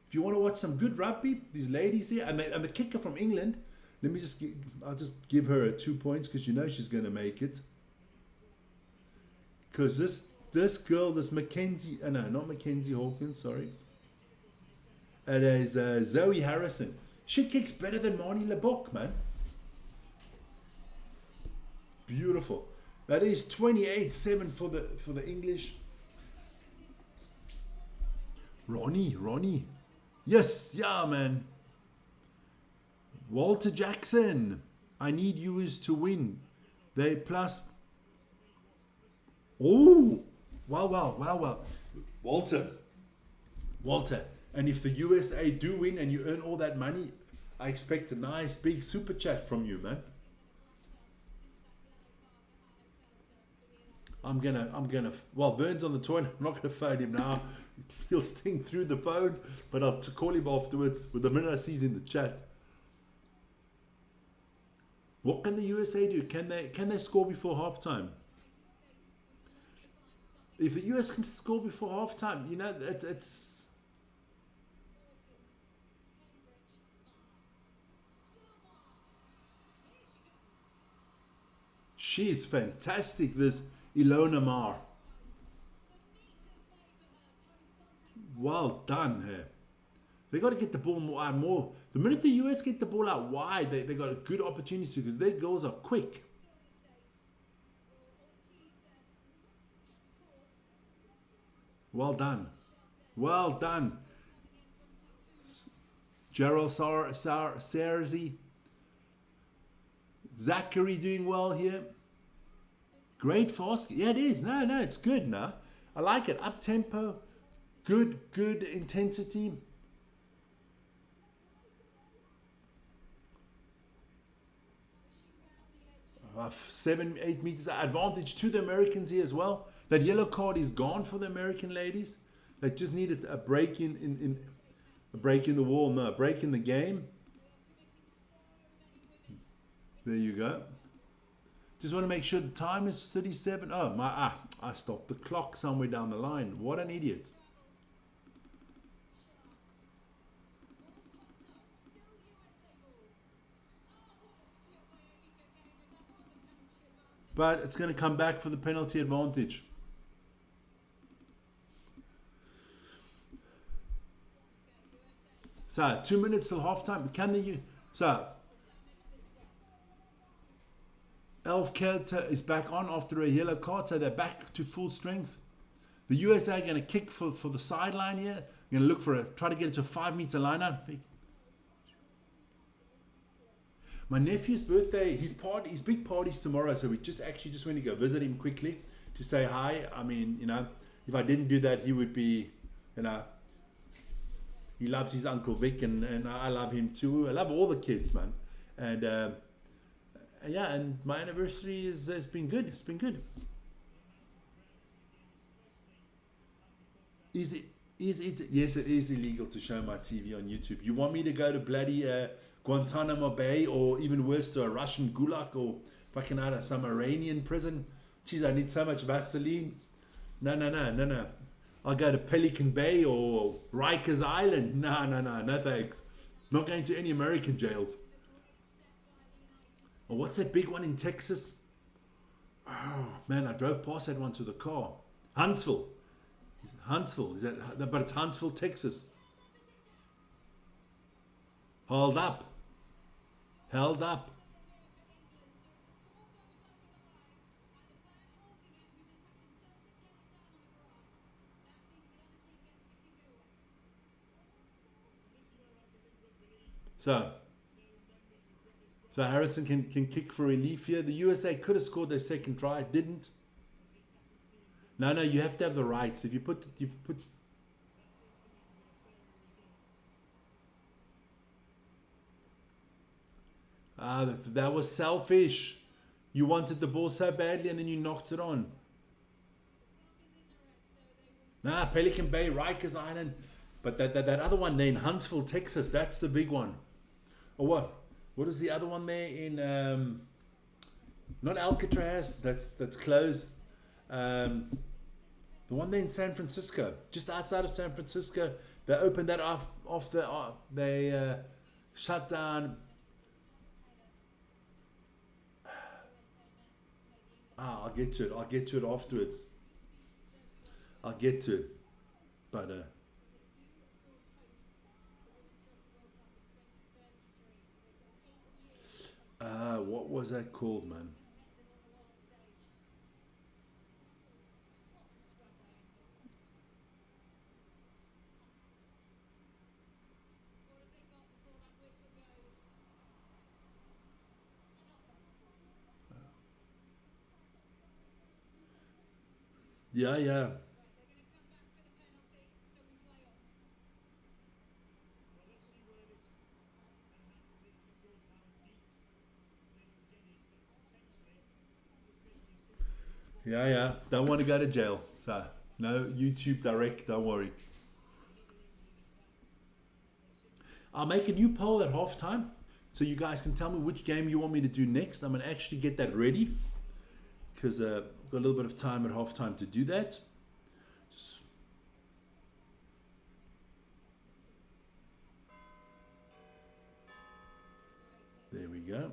if you want to watch some good rugby, these ladies here, and the kicker from England, I'll just give her 2 points because you know she's going to make it. Because this girl, this Mackenzie, no, not Mackenzie Hawkins, sorry. It is Zoe Harrison. She kicks better than Marnie LeBock, man. Beautiful. That is 28-7 for the English. Ronnie. Yes, yeah, man. Walter Jackson. I need US to win. They plus. Oh, wow. Walter. And if the USA do win and you earn all that money, I expect a nice big super chat from you, man. I'm gonna. Well, Vern's on the toilet. I'm not gonna phone him now. He'll sting through the phone, but I'll call him afterwards. With the minute I see he's in the chat. What can the USA do? Can they score before halftime? If the US can score before halftime, you know it's. She's fantastic, this Ilona Mar. Well done her. They got to get the ball more. The minute the US get the ball out wide, they got a good opportunity because their goals are quick. Well done. Gerald Sarzi. Zachary doing well here. Great fast. Yeah, it is. No, it's good now. I like it. Up tempo. Good intensity. 7-8 meters advantage to the Americans here as well. That yellow card is gone for the American ladies. They just needed a break in a break in the wall, no, a break in the game. There you go. Just want to make sure the time is 37. Oh my! I stopped the clock somewhere down the line. What an idiot! But it's going to come back for the penalty advantage. So 2 minutes till halftime. Can they? So Elf Kelter is back on after a yellow card, so they're back to full strength. The USA are going to kick for the sideline here. We're going to look for try to get it to a 5-meter line out. My nephew's birthday, his big party's tomorrow, so we just went to go visit him quickly to say hi. I mean, if I didn't do that, he would be, he loves his Uncle Vic, and I love him too. I love all the kids, man. And yeah, and my anniversary has been good. It's been good. Is it? Yes, it is illegal to show my TV on YouTube. You want me to go to bloody Guantanamo Bay, or even worse, to a Russian gulag, or fucking out of some Iranian prison? Jeez, I need so much Vaseline. No. I'll go to Pelican Bay or Rikers Island. No thanks. Not going to any American jails. Or what's that big one in Texas? Oh man, I drove past that one to the car. Huntsville, is that? But it's Huntsville, Texas. Held up. So Harrison can kick for relief here. The USA could have scored their second try, didn't. No, you have to have the rights. If you put that was selfish. You wanted the ball so badly and then you knocked it on. Pelican Bay, Rikers Island. But that other one there in Huntsville, Texas, that's the big one. Or what? What is the other one there in not Alcatraz, that's closed. The one there in San Francisco, just outside of San Francisco, they opened that off they shut down. I'll get to it afterwards. I'll get to it. But what was that called, man? Yeah. Yeah. Don't want to go to jail. So no YouTube direct, don't worry. I'll make a new poll at halftime, so you guys can tell me which game you want me to do next. I'm going to actually get that ready, because I've got a little bit of time at halftime to do that. There we go.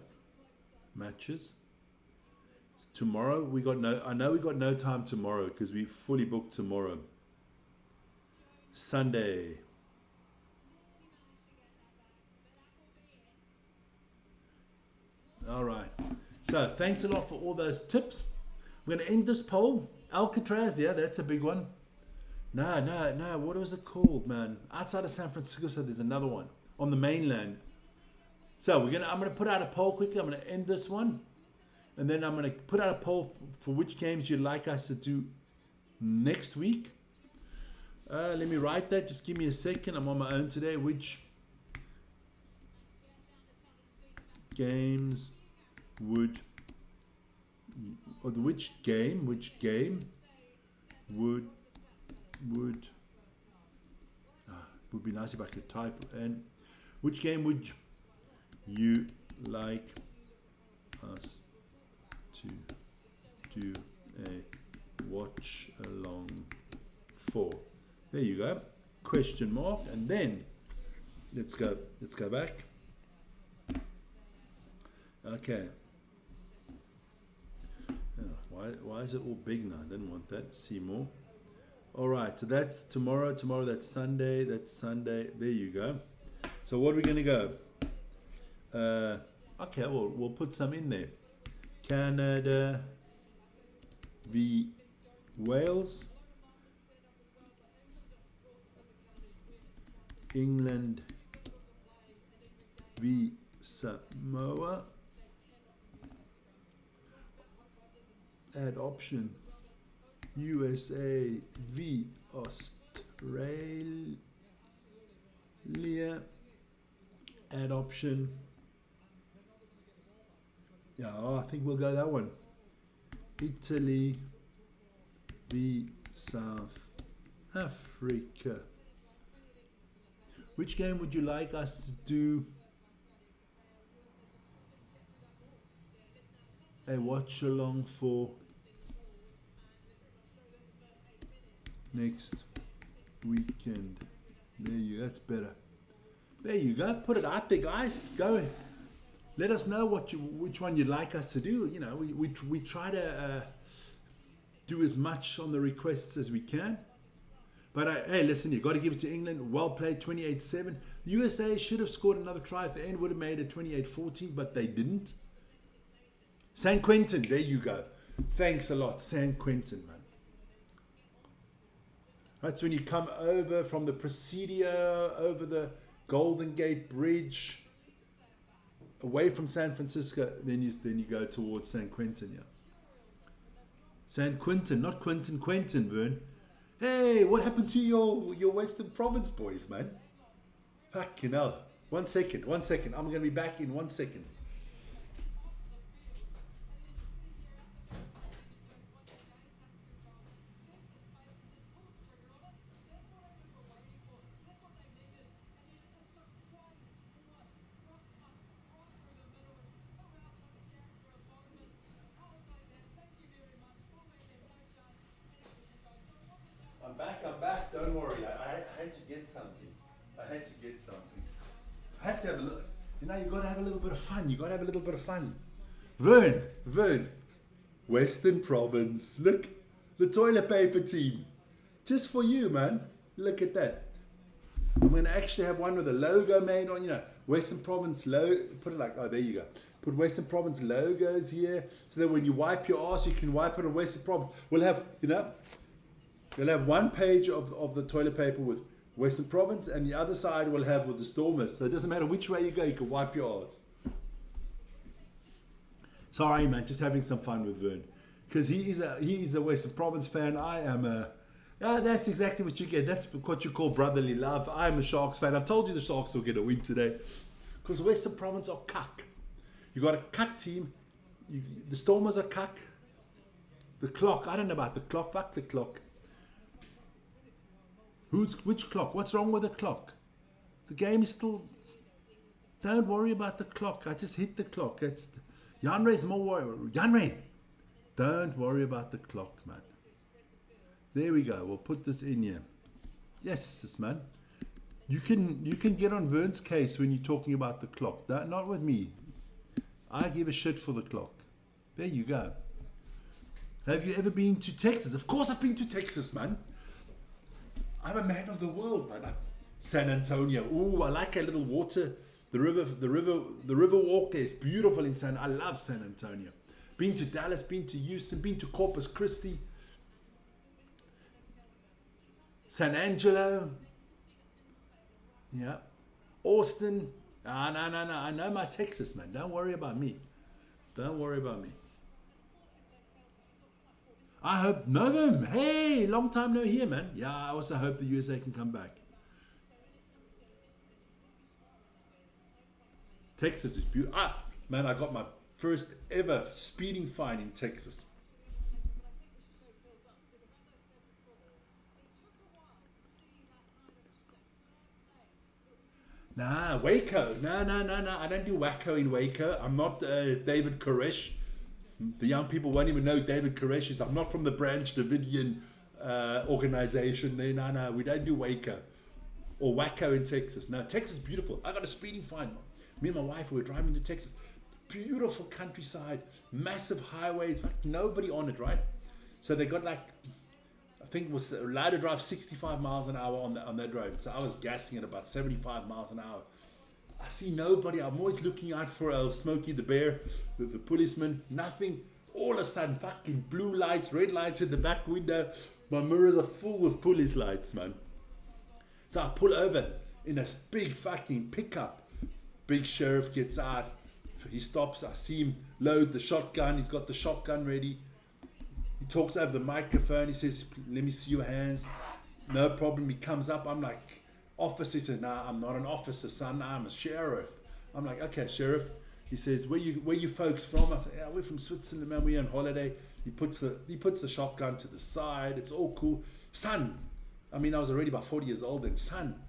Matches. It's tomorrow. I know we got no time tomorrow because we fully booked tomorrow. Sunday. All right. So thanks a lot for all those tips. We're going to end this poll. Alcatraz, yeah, that's a big one. No. What was it called, man? Outside of San Francisco, there's another one on the mainland. So I'm going to put out a poll quickly. I'm going to end this one, and then I'm going to put out a poll for which games you'd like us to do next week. Let me write that. Just give me a second. I'm on my own today. Which games would, or which game would would be nice if I could type. And which game would you like us to do a watch along for? There you go. Question mark. And then let's go back. Okay. Why is it all big now? I didn't want that. See more. All right, so that's tomorrow. Tomorrow, that's Sunday. There you go. So what are we going to go? Okay, we'll put some in there. Canada v Wales. England v Samoa. Add option. USA v Australia. Add option. Yeah, I think we'll go that one. Italy v South Africa. Which game would you like us to do a watch along for next weekend? That's better. There you go. Put it out there, guys. Go. Let us know which one you'd like us to do. You know, we try to do as much on the requests as we can. But hey, listen, you got to give it to England. Well played, 28-7. The USA should have scored another try at the end. Would have made it 28-14, but they didn't. San Quentin, there you go. Thanks a lot, San Quentin, man. That's when you come over from the Presidio, over the Golden Gate Bridge, away from San Francisco, then you go towards San Quentin, yeah. San Quentin, not Quentin, Vern. Hey, what happened to your Western Province boys, man? Fucking hell. 1 second. I'm going to be back in 1 second. I'm back. Don't worry. I had to get something. I have to have a look. You know, you got to have a little bit of fun. Vern. Western Province. Look, the toilet paper team. Just for you, man. Look at that. I'm going to actually have one with a logo made on, you know, Western Province logo. Put it like, oh, there you go. Put Western Province logos here. So that when you wipe your ass, you can wipe it on Western Province. We'll have, you know, you'll have one page of the toilet paper with Western Province, and the other side will have with the Stormers. So it doesn't matter which way you go, you can wipe your ass. Sorry, man, just having some fun with Vern. Because he is a Western Province fan. I am a... that's exactly what you get. That's what you call brotherly love. I'm a Sharks fan. I told you the Sharks will get a win today. Because Western Province are cuck. You got a cuck team. The Stormers are cuck. The clock. I don't know about the clock. Fuck the clock. Which clock? What's wrong with the clock? The game is still... Don't worry about the clock. I just hit the clock. Janre's more worried. Janre! Don't worry about the clock, man. There we go. We'll put this in here. Yes, man. You can get on Vern's case when you're talking about the clock. Not with me. I give a shit for the clock. There you go. Have you ever been to Texas? Of course I've been to Texas, man. I'm a man of the world, man. San Antonio. Ooh, I like a little water. The river walk there is beautiful in I love San Antonio. Been to Dallas, been to Houston, been to Corpus Christi. San Angelo. Yeah. Austin. No. I know my Texas, man. Don't worry about me. I hope Novum. Hey, long time no here, man. Yeah, I also hope the USA can come back. Texas is beautiful. Man, I got my first ever speeding fine in Texas. Nah, Waco. No. I don't do Waco in Waco. I'm not David Koresh. The young people won't even know David Koresh is. I'm not from the Branch Davidian organization. No, we don't do Waco or Waco in Texas. No, Texas is beautiful. I got a speeding fine. Me and my wife, we were driving to Texas. Beautiful countryside, massive highways, like nobody on it, right? So they got like, I think it was allowed to drive 65 miles an hour on that road. So I was gassing at about 75 miles an hour. I see nobody. I'm always looking out for Smokey the Bear, the policeman. Nothing. All of a sudden, fucking blue lights, red lights in the back window. My mirrors are full with police lights, man. So I pull over in this big fucking pickup. Big sheriff gets out. He stops. I see him load the shotgun. He's got the shotgun ready. He talks over the microphone. He says, "Let me see your hands." No problem. He comes up. I'm like, "Officer." He says, "Nah, I'm not an officer, son. I'm a sheriff." I'm like, "Okay, sheriff." He says, where you folks from?" I say, "Yeah, we're from Switzerland, man. We're on holiday." He puts the shotgun to the side. It's all cool. "Son." I mean, I was already about 40 years old then. "Son."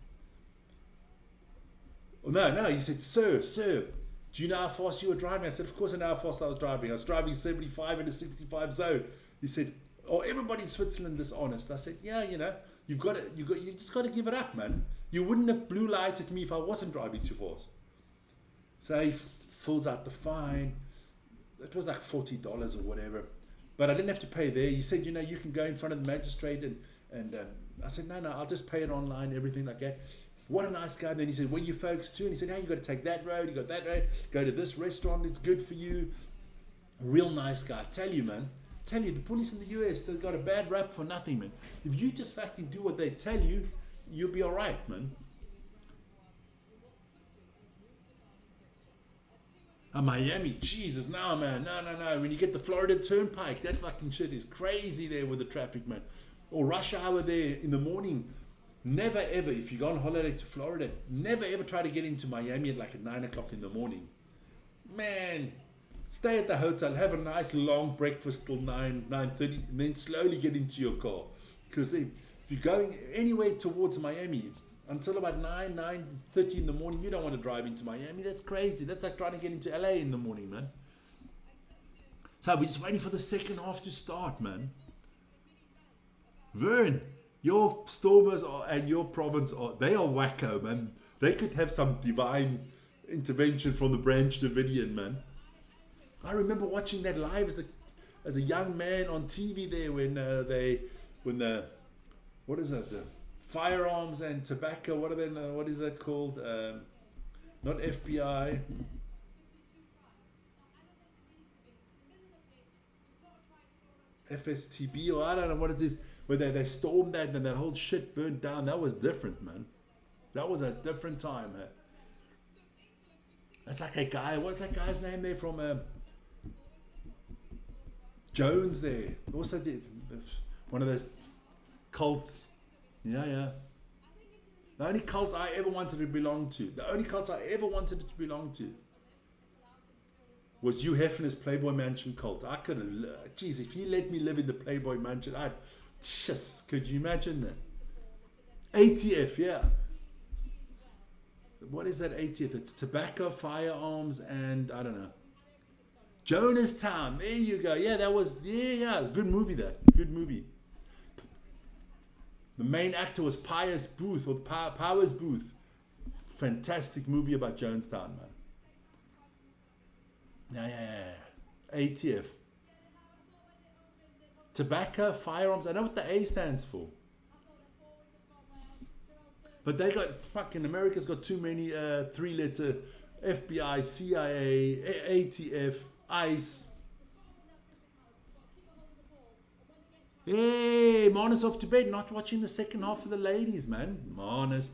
Oh, no. He said, Sir. "Do you know how fast you were driving?" I said, "Of course I know how fast I was driving. I was driving 75 in a 65 zone." He said, "Oh, everybody in Switzerland dishonest." I said, "Yeah, you just got to give it up, man. You wouldn't have blue lighted me if I wasn't driving too fast." So he fills out the fine. It was like $40 or whatever, but I didn't have to pay there. He said, "You can go in front of the magistrate," and I said, "No, I'll just pay it online, everything like that." What a nice guy. And then he said, "Where you folks to?" And he said, "Hey, you got to take that road. You got that road. Go to this restaurant. It's good for you." Real nice guy. Tell you, man. Tell you, the police in the US, they've got a bad rap for nothing, man. If you just fucking do what they tell you, you'll be all right, man. Miami, Jesus, no, man. No. When you get the Florida Turnpike, that fucking shit is crazy there with the traffic, man. Or rush hour there in the morning. Never ever, if you go on holiday to Florida, never ever try to get into Miami at like at 9 o'clock in the morning. Man, stay at the hotel, have a nice long breakfast till 9:30, and then slowly get into your car. Because if you're going anywhere towards Miami until about 9:30 in the morning, you don't want to drive into Miami. That's crazy. That's like trying to get into LA in the morning, man. So we're just waiting for the second half to start, man. Vern, your Stormers and your province they are wacko, man. They could have some divine intervention from the Branch Davidian, man. I remember watching that live as a young man on TV there when the what is it, the firearms and tobacco, what is that called, not FBI, FSTB, or I don't know what it is, where they stormed that and that whole shit burned down. That was different, man. That was a different time, man. That's like a guy, what's that guy's name there from Jones there? Also did one of those cults. Yeah. The only cult I ever wanted to belong to, was Hugh Hefner's Playboy Mansion cult. I could have, geez, if he let me live in the Playboy Mansion, could you imagine that? ATF, yeah. What is that ATF? It's tobacco, firearms, and I don't know. Jonestown, there you go. Yeah, that was, good movie that. Good movie. The main actor was Powers Booth. Fantastic movie about Jonestown, man. Yeah. ATF. Tobacco, firearms. I know what the A stands for. But they got, fucking America's got too many 3-letter FBI, CIA, ATF, ICE. Hey, Marnus off to bed, not watching the second half of the ladies, man. Marnus.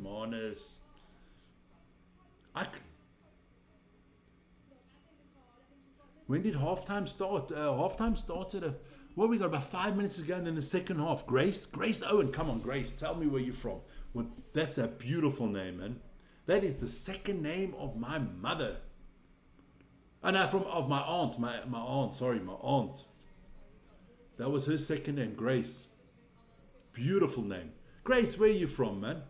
When did halftime start? Halftime started Well, we got about 5 minutes to go, and then the second half. Grace Owen, come on, Grace, tell me where you're from. Well, that's a beautiful name, man. That is the second name of my mother. Oh, no, of my aunt, my aunt. That was her second name, Grace. Beautiful name. Grace, where are you from, man?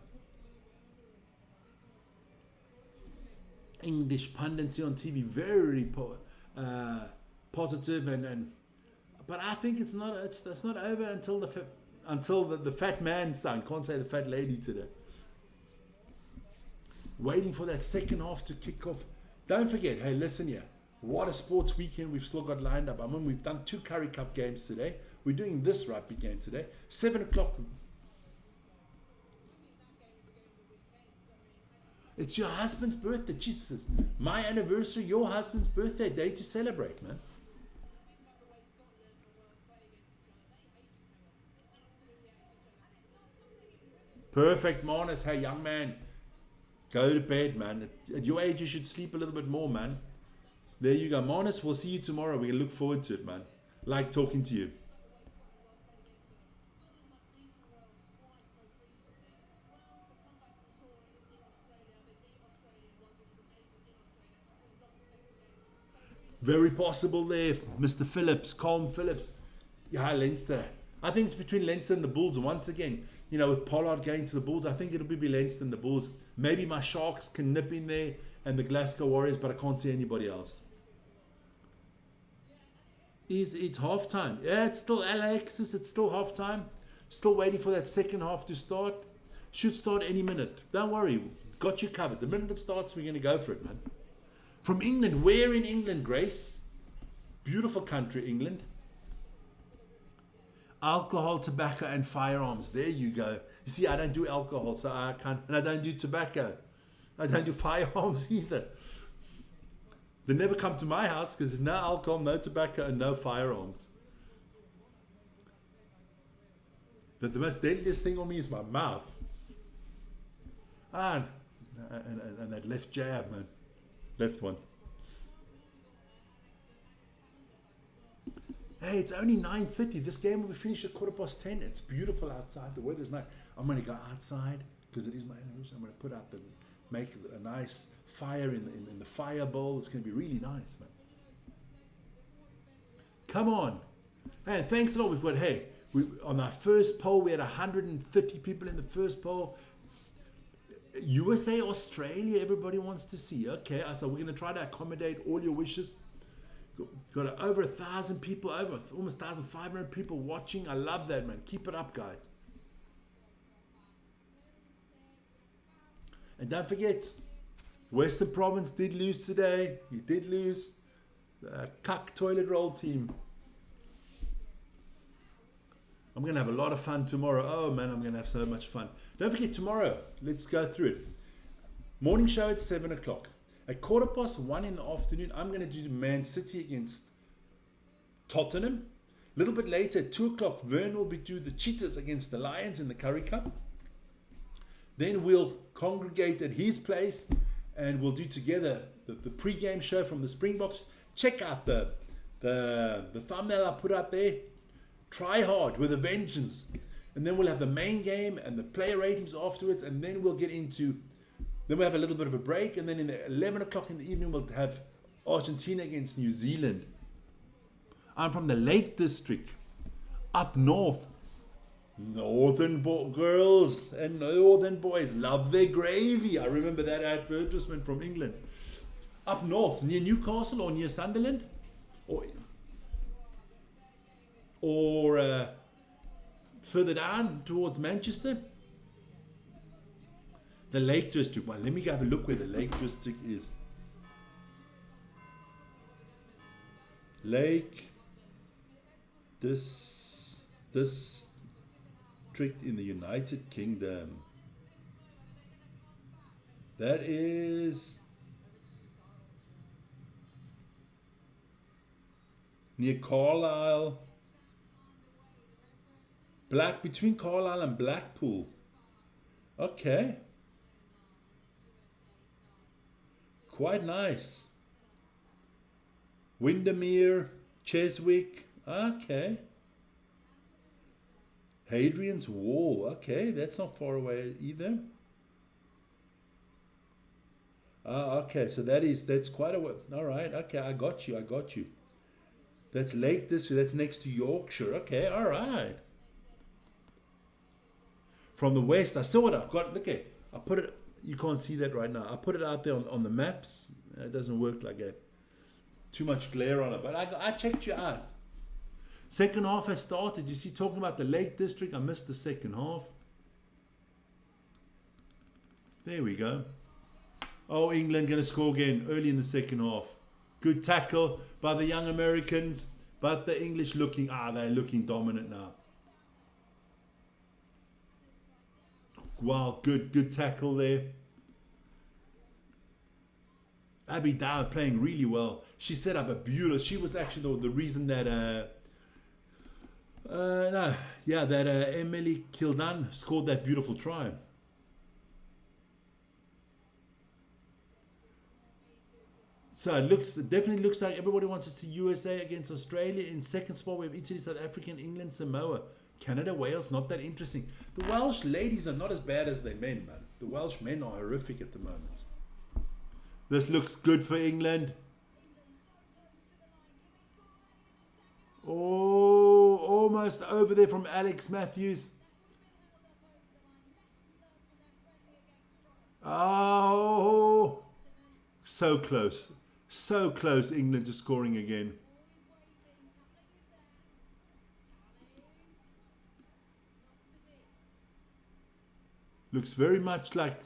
English pundits on TV, very positive, but I think it's not over until the fat man son. Can't say the fat lady today. Waiting for that second half to kick off. Don't forget, hey, listen here. What a sports weekend we've still got lined up. I mean, we've done 2 Curry Cup games today. We're doing this rugby game today. 7 o'clock. It's your husband's birthday. Jesus. My anniversary, your husband's birthday, day to celebrate, man. Perfect, Marnus. Hey, young man. Go to bed, man. At your age, you should sleep a little bit more, man. There you go. Marnus, we'll see you tomorrow. We look forward to it, man. Like talking to you. Very possible there, Mr. Phillips, Colm Phillips. Yeah, Leinster. I think it's between Leinster and the Bulls once again. You know, with Pollard going to the Bulls, I think it'll be Leinster and the Bulls. Maybe my Sharks can nip in there and the Glasgow Warriors, but I can't see anybody else. Is it halftime? Yeah, it's still Alexis. It's still halftime. Still waiting for that second half to start. Should start any minute. Don't worry. Got you covered. The minute it starts, we're going to go for it, man. From England. Where in England, Grace? Beautiful country, England. Alcohol, tobacco, and firearms. There you go. You see, I don't do alcohol, so I can't. And I don't do tobacco. I don't do firearms either. They never come to my house because there's no alcohol, no tobacco, and no firearms. But the most deadliest thing on me is my mouth. And that left jab, man. Left one. Hey, it's only 9:30. This game will be finished at 10:15. It's beautiful outside. The weather's nice. I'm going to go outside because it is my anniversary. I'm going to put out make a nice fire in the fire bowl. It's going to be really nice, man. Come on. Hey, thanks a lot. We've got, on our first poll, we had 130 people in the first poll. USA, Australia, everybody wants to see. Okay, so we're going to try to accommodate all your wishes. Got over 1,000 people, over almost 1,500 people watching. I love that, man. Keep it up, guys. And don't forget, Western Province did lose today. You did lose. The Cuck Toilet Roll team. I'm going to have a lot of fun tomorrow. Oh, man, I'm going to have so much fun. Don't forget, tomorrow, let's go through it. Morning show at 7 o'clock. At 1:15 in the afternoon, I'm going to do Man City against Tottenham. A little bit later, at 2 o'clock, Vern will be doing the Cheetahs against the Lions in the Curry Cup. Then we'll congregate at his place and we'll do together the pre-game show from the Springboks. Check out the thumbnail I put out there. Try hard with a vengeance. And then we'll have the main game and the player ratings afterwards, and then we'll get into... Then we'll have a little bit of a break, and then in the 11 o'clock in the evening, we'll have Argentina against New Zealand. I'm from the Lake District, up north. Northern girls and northern boys love their gravy. I remember that advertisement from England. Up north, near Newcastle or near Sunderland? Or further down towards Manchester? The Lake District. Well, let me go have a look where the Lake District is. Lake District in the United Kingdom. That is near Carlisle. Between Carlisle and Blackpool. Okay. Quite nice. Windermere, Cheswick. Okay. Hadrian's Wall. Okay, that's not far away either. Okay, so that's quite a way. All right, okay, I got you. That's Lake District. That's next to Yorkshire. Okay, all right. From the west, I saw it. I've got. Look at. I put it. You can't see that right now. I put it out there on the maps. It doesn't work like that. Too much glare on it. But I checked you out. Second half has started. You see, talking about the Lake District. I missed the second half. There we go. Oh, England going to score again early in the second half. Good tackle by the young Americans. But the English they're looking dominant now. Wow, good tackle there. Abby Dow playing really well. She set up a beautiful. She was actually the reason that Emily Kildan scored that beautiful try. So it definitely looks like everybody wants to see USA against Australia. In second spot, we have Italy, South Africa, England, Samoa. Canada, Wales, not that interesting. The Welsh ladies are not as bad as their men, man. The Welsh men are horrific at the moment. This looks good for England. Oh, almost over there from Alex Matthews. Oh, so close. So close, England to scoring again. Looks very much like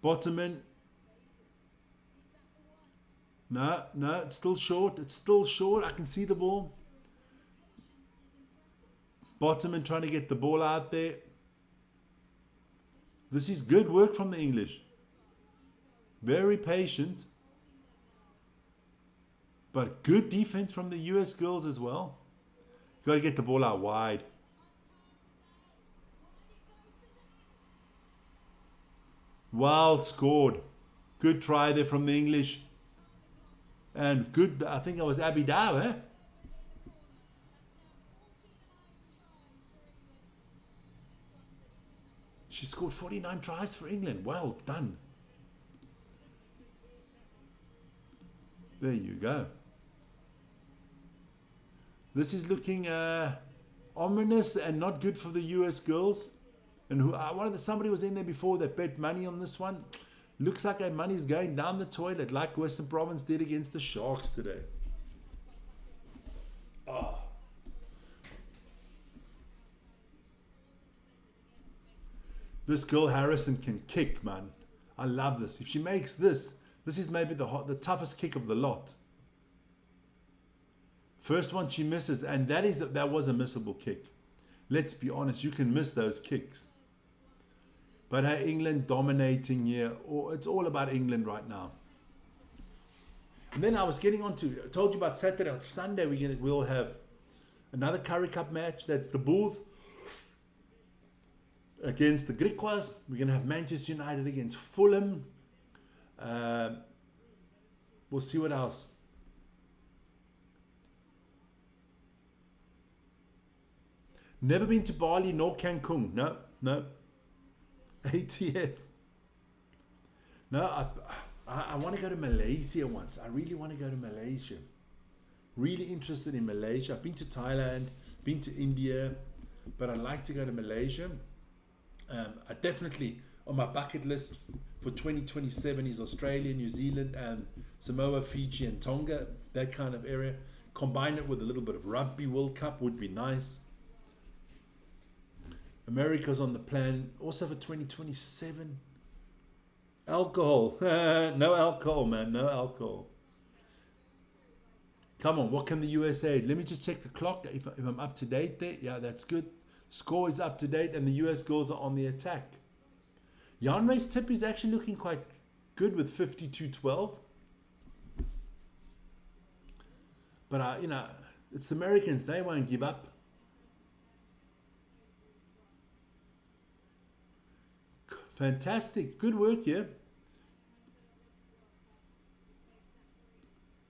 Bottoman. No, it's still short. It's still short. I can see the ball. Bottoman trying to get the ball out there. This is good work from the English. Very patient. But good defense from the US girls as well. Got to get the ball out wide. Well scored. Good try there from the English. And good, I think it was Abby Dow, eh? She scored 49 tries for England. Well done. There you go. This is looking ominous and not good for the US girls. And somebody was in there before that bet money on this one. Looks like our money's going down the toilet like Western Province did against the Sharks today. Oh. This girl Harrison can kick, man. I love this. If she makes this is maybe the toughest kick of the lot. First one she misses, and that was a missable kick. Let's be honest, you can miss those kicks. But England dominating here. It's all about England right now. And then I was getting on to, I told you about Saturday. Sunday we'll have another Currie Cup match. That's the Bulls against the Griquas. We're going to have Manchester United against Fulham. We'll see what else. Never been to Bali nor Cancun. No. ATF. No, I want to go to Malaysia once. I really want to go to Malaysia. Really interested in Malaysia. I've been to Thailand, been to India, but I'd like to go to Malaysia. I definitely, on my bucket list for 2027 is Australia, New Zealand, and Samoa, Fiji, and Tonga, that kind of area. Combine it with a little bit of Rugby World Cup would be nice. America's on the plan also for 2027. Alcohol. No alcohol, man. No alcohol. Come on, what can the USA? Let me just check the clock if I'm up to date there. Yeah, that's good. Score is up to date and the US girls are on the attack. Jan Ray's tip is actually looking quite good with 52-12. But, it's the Americans. They won't give up. Fantastic. Good work here.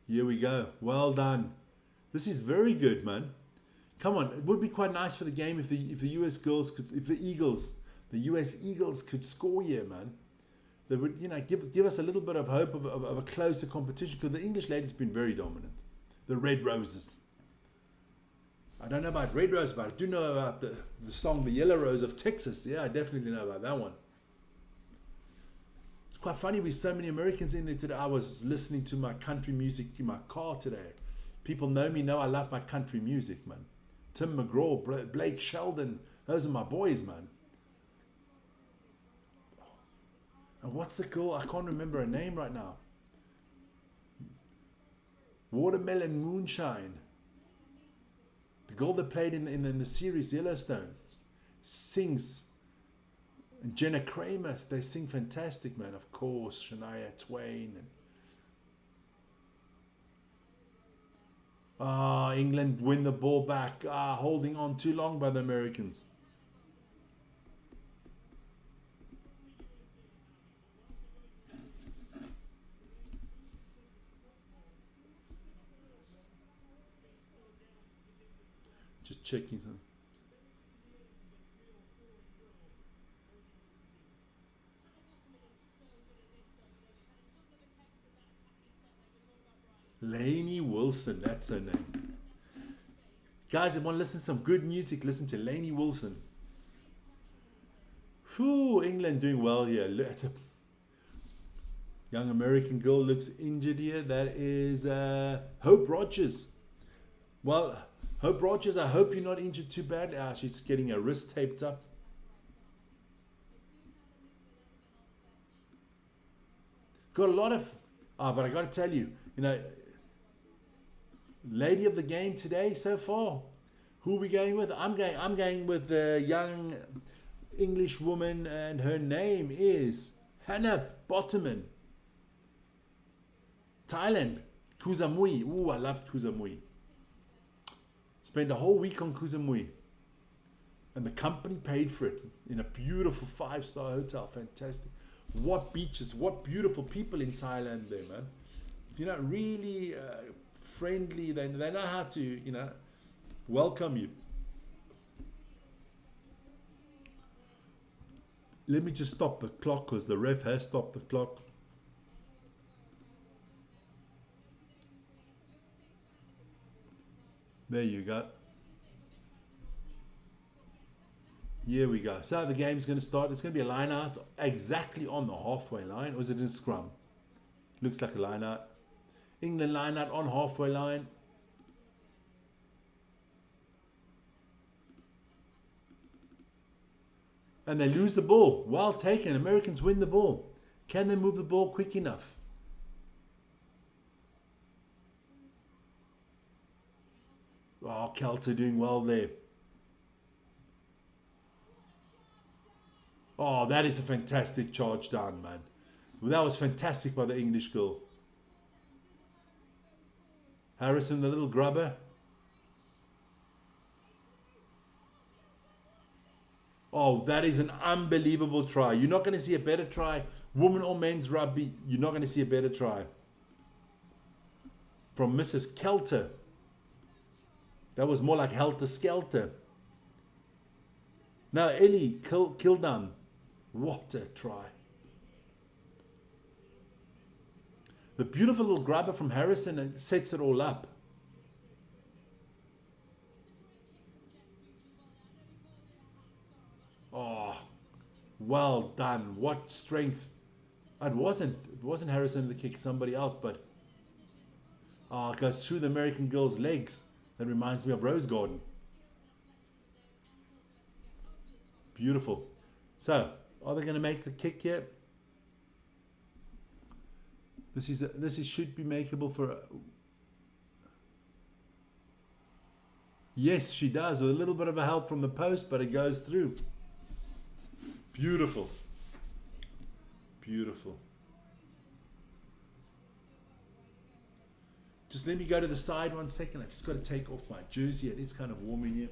Here we go. Well done. This is very good, man. Come on, it would be quite nice for the game if the US girls could, if the US Eagles could score here, man. They would, give us a little bit of hope of a closer competition, because the English ladies have been very dominant. The Red Roses. I don't know about Red Rose, but I do know about the song The Yellow Rose of Texas. Yeah, I definitely know about that one. It's quite funny with so many Americans in there today. I was listening to my country music in my car today. People know I love my country music, man. Tim McGraw, Blake Sheldon, those are my boys, man. And what's the girl? I can't remember her name right now. Watermelon Moonshine. The girl that played in the series Yellowstone sings. And Jenna Kramer, they sing fantastic, man. Of course, Shania Twain. England win the ball back. Holding on too long by the Americans. Just checking them. Lainey Wilson, that's her name. Guys, if you want to listen to some good music, listen to Lainey Wilson. Whew, England doing well here. Look, young American girl looks injured here. That is Hope Rogers. Well, Hope Rogers, I hope you're not injured too bad. She's getting her wrist taped up. Got a lot of... but I got to tell you, lady of the game today so far. Who are we going with? I'm going with the young English woman, and her name is Hannah Bottoman. Thailand. Kusamui. Ooh, I loved Kusamui. Spent a whole week on Kusamui. And the company paid for it in a beautiful 5-star hotel. Fantastic. What beaches, what beautiful people in Thailand there, man. Really friendly. They know how to, welcome you. Let me just stop the clock, because the ref has stopped the clock. There you go. Here we go. So the game's going to start. It's going to be a line out exactly on the halfway line. Or is it in scrum? Looks like a line out. England line out on halfway line. And they lose the ball. Well taken. Americans win the ball. Can they move the ball quick enough? Oh, Kelter doing well there. Oh, that is a fantastic charge down, man. Well, that was fantastic by the English girl. Harrison, the little grubber. Oh, that is an unbelievable try. You're not going to see a better try. Women or men's rugby, you're not going to see a better try. From Mrs. Kelter. That was more like Helter Skelter. Now, Ellie Kildan. What a try. The beautiful little grabber from Harrison sets it all up. Oh, well done. What strength. It wasn't Harrison the kick, somebody else, but it goes through the American girl's legs. That reminds me of Rose Garden. Beautiful. So, are they going to make the kick yet? This should be makeable for. Yes, she does, with a little bit of a help from the post, but it goes through. Beautiful. Beautiful. Just let me go to the side 1 second. I just got to take off my jersey. It is kind of warm in here.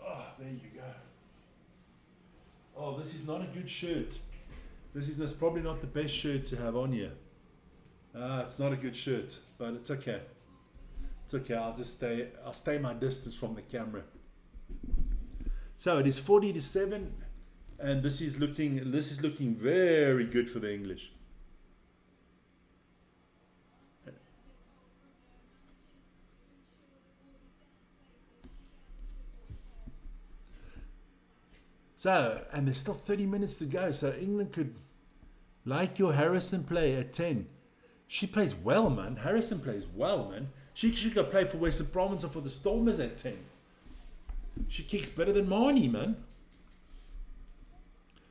Oh, there you go. Oh, this is not a good shirt. This is probably not the best shirt to have on here. It's not a good shirt, but it's okay. It's okay. I'll stay my distance from the camera. So it is 40-7, and this is looking very good for the English. So, and there's still 30 minutes to go. So England could, like your Harrison play at 10. She plays well, man. Harrison plays well, man. She could play for Western Province or for the Stormers at 10. She kicks better than Marnie, man.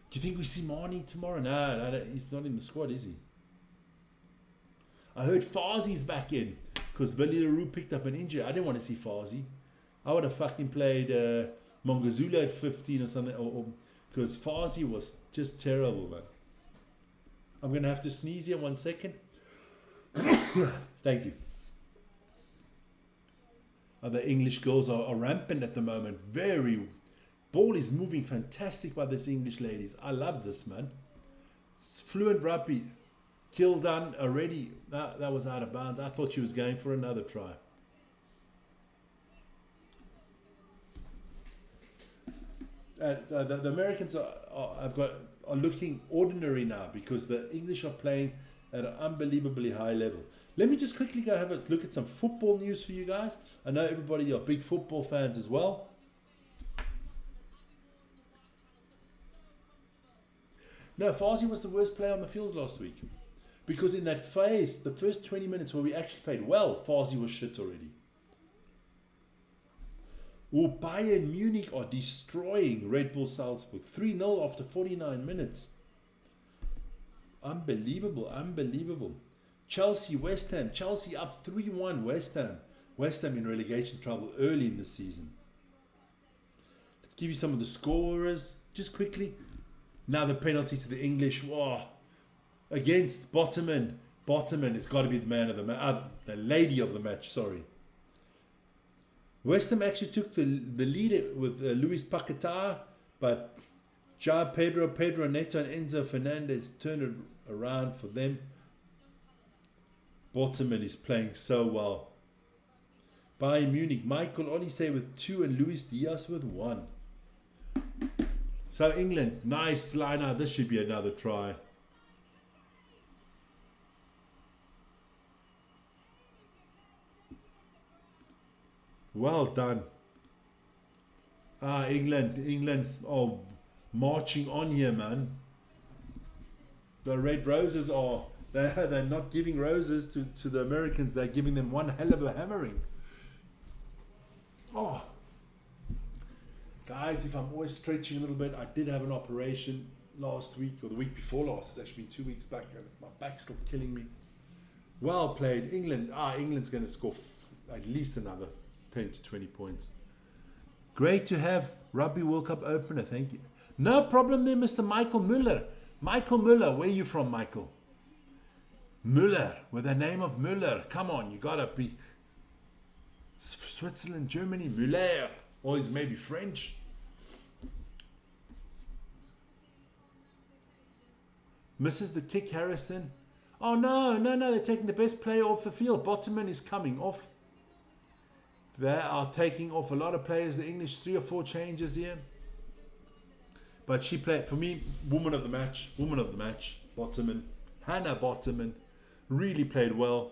Do you think we see Marnie tomorrow? No, he's not in the squad, is he? I heard Farzi's back in because Willie LaRue picked up an injury. I didn't want to see Farzi. I would have fucking played Mongazula at 15 or something, because Farzi was just terrible, man. I'm going to have to sneeze here 1 second. Thank you. The English girls are rampant at the moment. Ball is moving fantastic by this English ladies. I love this, man. It's fluent rugby. Kill done already. That was out of bounds. I thought she was going for another try. The Americans are looking ordinary now because the English are playing at an unbelievably high level. Let me just quickly go have a look at some football news for you guys. I know everybody are big football fans as well. No, Farzi was the worst player on the field last week. Because in that phase, the first 20 minutes where we actually played well, Farzi was shit already. Bayern Munich are destroying Red Bull Salzburg. 3-0 after 49 minutes. Unbelievable. Chelsea, West Ham. Chelsea up 3-1, West Ham. West Ham in relegation trouble early in the season. Let's give you some of the scorers just quickly. Now the penalty to the English. Whoa. Against Bottoman. Bottoman has got to be the man of the match. The lady of the match, sorry. West Ham actually took the lead with Luis Paquetá, but Pedro Neto and Enzo Fernandez turned it around for them. Bottoman is playing so well. Bayern Munich, Michael Olise with 2 and Luis Diaz with 1. So England, nice line out. This should be another try. Well done. England, oh, marching on here, man. The Red Roses are, they're not giving roses to the Americans. They're giving them one hell of a hammering. Oh. Guys, if I'm always stretching a little bit, I did have an operation last week, or the week before last. It's actually been 2 weeks back, and my back's still killing me. Well played. England. England's going to score at least another 10 to 20 points. Great to have Rugby World Cup opener. Thank you. No problem there, Mr. Michael Müller. Michael Müller, where are you from, Michael? Müller, with the name of Müller. Come on, you gotta be Switzerland, Germany, Müller. Or he's maybe French. Misses the kick, Harrison. Oh no, they're taking the best player off the field. Bottoman is coming off. They are taking off a lot of players. The English, 3 or 4 changes here. But she played, for me, woman of the match. Bottoman. Hannah Bottoman. Really played well.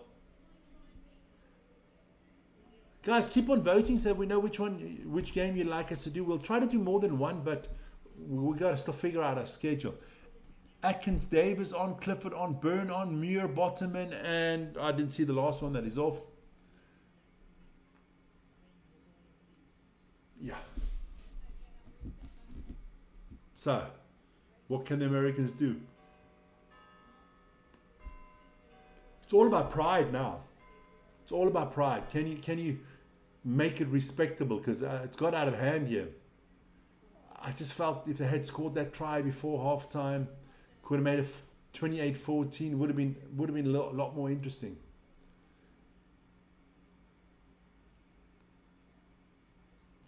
Guys, keep on voting so we know which game you'd like us to do. We'll try to do more than one, but we got to still figure out our schedule. Atkins, Davis on, Clifford on, Byrne on, Muir, Bottoman, and I didn't see the last one that is off. Yeah. So, what can the Americans do? It's all about pride now. It's all about pride. Can you make it respectable? Because it's got out of hand here. I just felt if they had scored that try before halftime, could have made it 28-14. Would have been a lot more interesting.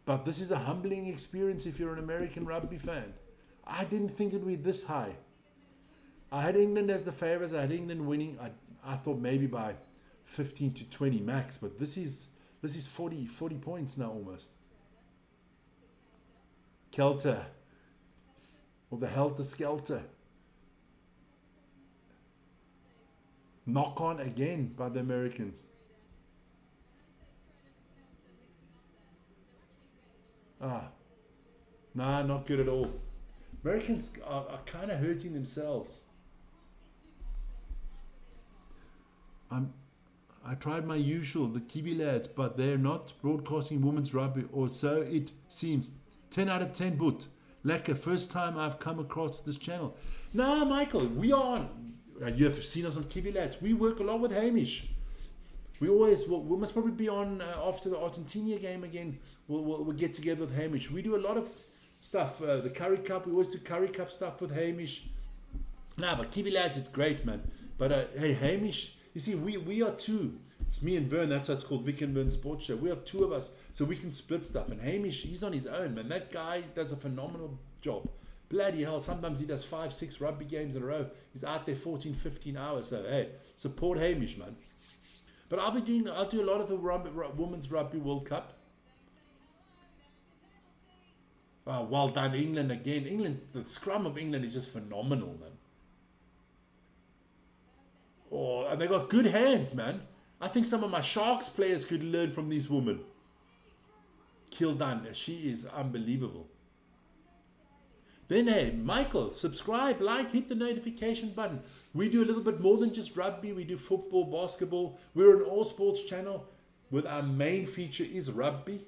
But this is a humbling experience if you're an American rugby fan. I didn't think it would be this high. I had England as the favourites. I had England winning. I thought maybe by 15 to 20 max. But this is This is 40 points now almost. Kelter. Or the Helter Skelter. Knock on again by the Americans. Nah, not good at all. Americans are kind of hurting themselves. I tried my usual, the Kiwi lads, but they're not broadcasting women's rugby, or so it seems. 10 out of 10, but Lekker, first time I've come across this channel. No, Michael, we are on. You have seen us on Kiwi lads. We work a lot with Hamish. We must probably be on after the Argentina game again. We'll get together with Hamish. We do a lot of stuff. The Curry Cup, we always do Curry Cup stuff with Hamish. Nah, but Kiwi lads, it's great, man. But hey, Hamish, you see, we are two. It's me and Vern. That's why it's called Vic and Vern Sports Show. We have two of us, so we can split stuff. And Hamish, he's on his own, man. That guy does a phenomenal job. Bloody hell, sometimes he does 5-6 rugby games in a row. He's out there 14-15 hours. So hey, support Hamish, man. But I'll do a lot of the Women's Rugby World Cup. Oh, well done, England again. England, the scrum of England is just phenomenal, man. Oh, and they got good hands, man. I think some of my Sharks players could learn from these women. Kildan, she is unbelievable. Then hey, Michael, subscribe, like, hit the notification button. We do a little bit more than just rugby. We do football, basketball. We're an all sports channel with our main feature is rugby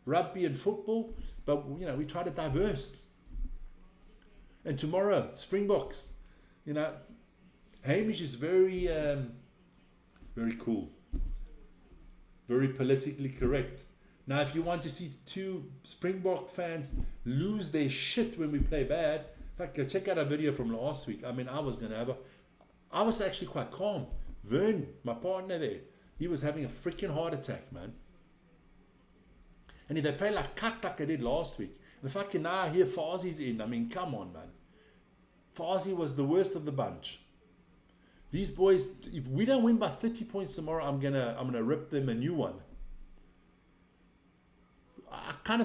and football. But you know, we try to diverse. And tomorrow, Springboks. You know, Hamish is very cool. Very politically correct. Now, if you want to see two Springbok fans lose their shit when we play bad, in fact, go check out a video from last week. I mean, I was actually quite calm. Vern, my partner there, he was having a freaking heart attack, man. And if they play like cut like they did last week, and if I can now hear Farzi's in, I mean, come on, man. Farzi was the worst of the bunch. These boys, if we don't win by 30 points tomorrow, I'm gonna rip them a new one.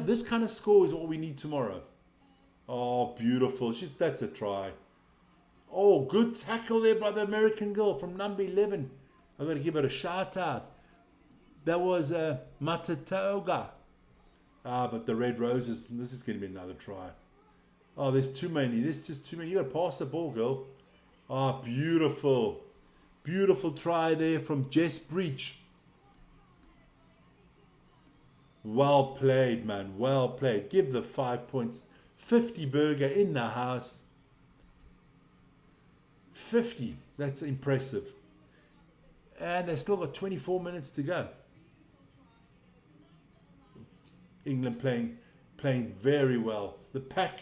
This kind of score is all we need tomorrow. Oh, beautiful. That's a try. Oh, good tackle there by the American girl from number 11. I've got to give it a shout out. That was Matatoga. But the Red Roses, this is going to be another try. Oh, there's too many. There's just too many. You got to pass the ball, girl. Oh, beautiful. Beautiful try there from Jess Breach. Well played, man. Well played. Give the 5 points. 50 burger in the house. 50. That's impressive. And they still got 24 minutes to go. England playing very well. The pack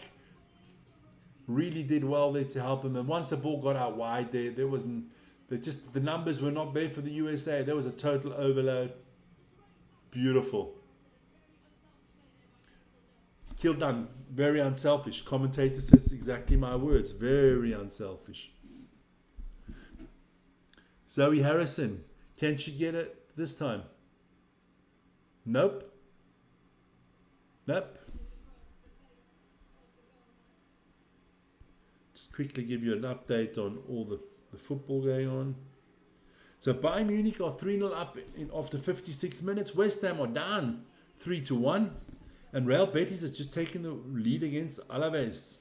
really did well there to help them. And once the ball got out wide, the numbers were not there for the USA. There was a total overload. Beautiful. Kildan, very unselfish. Commentator says exactly my words. Very unselfish. Zoe Harrison, can she get it this time? Nope. Just quickly give you an update on all the football going on. So Bayern Munich are 3-0 up after 56 minutes. West Ham are down 3-1. And Real Betis has just taken the lead against Alaves.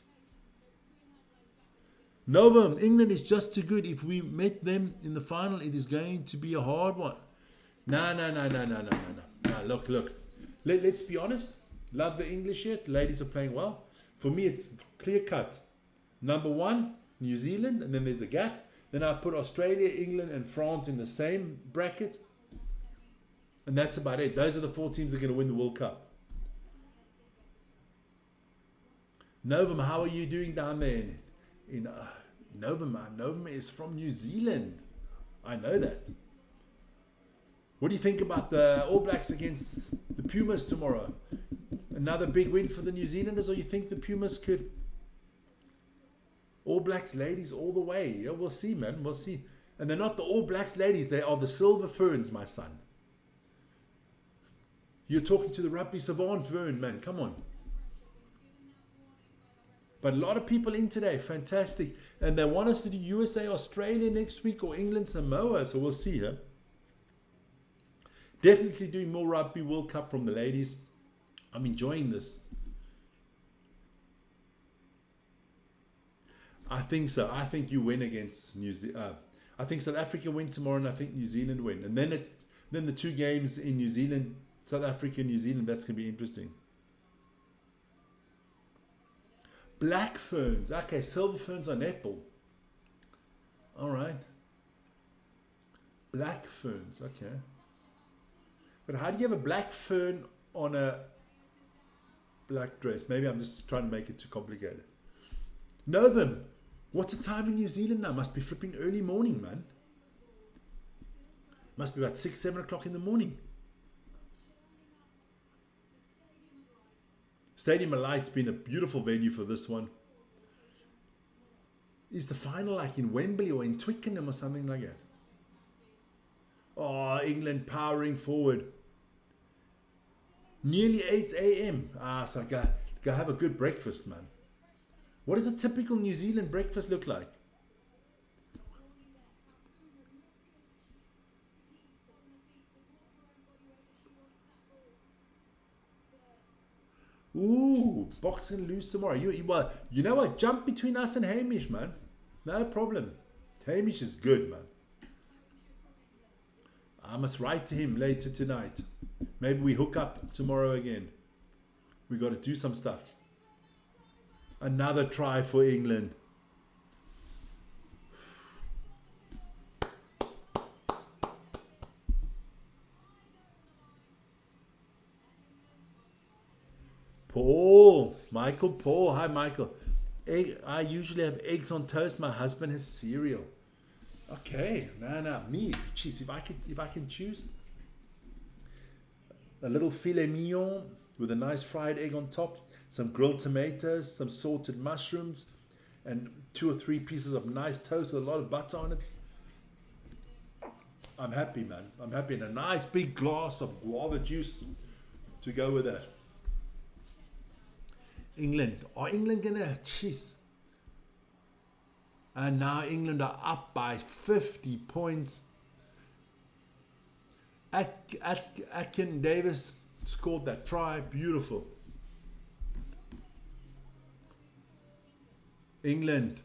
Novum, England is just too good. If we met them in the final, it is going to be a hard one. No. Look. Let's be honest. Love the English yet. Ladies are playing well. For me, it's clear cut. Number 1, New Zealand, and then there's a gap. Then I put Australia, England, and France in the same bracket. And that's about it. Those are the 4 teams that are going to win the World Cup. Novum, how are you doing down there in Novum? Novum is from New Zealand. I know that. What do you think about the All Blacks against the Pumas tomorrow? Another big win for the New Zealanders, or you think the Pumas could? All Blacks ladies all the way. Yeah, we'll see, man. We'll see. And they're not the All Blacks ladies. They are the Silver Ferns, my son. You're talking to the rugby savant, Vern, man. Come on. But a lot of people in today. Fantastic. And they want us to do USA, Australia next week or England, Samoa. So we'll see here. Definitely doing more Rugby World Cup from the ladies. I'm enjoying this. I think so. I think you win against New Zealand. I think South Africa win tomorrow, and I think New Zealand win. And then the 2 games in New Zealand, South Africa, New Zealand. That's going to be interesting. Black ferns. Okay, silver ferns are netball. All right. Black ferns. Okay. But how do you have a black fern on a black dress? Maybe I'm just trying to make it too complicated. Know them. What's the time in New Zealand now? Must be flipping early morning, man. Must be about 6, 7 o'clock in the morning. Stadium of Light's been a beautiful venue for this one. Is the final like in Wembley or in Twickenham or something like that? Oh, England powering forward. Nearly 8 a.m. So go have a good breakfast, man. What does a typical New Zealand breakfast look like? Ooh, Box going to lose tomorrow. Well, you know what? Jump between us and Hamish, man. No problem. Hamish is good, man. I must write to him later tonight. Maybe we hook up tomorrow again. We got to do some stuff. Another try for England. Michael Paul. Hi, Michael. I usually have eggs on toast. My husband has cereal. Okay, no, me. Jeez, if I can choose, a little filet mignon with a nice fried egg on top, some grilled tomatoes, some salted mushrooms, and 2 or 3 pieces of nice toast with a lot of butter on it. I'm happy, man. I'm happy. And a nice big glass of guava juice to go with that. England. Are England gonna? Jeez. And now England are up by 50 points. Akin Davis scored that try. Beautiful. England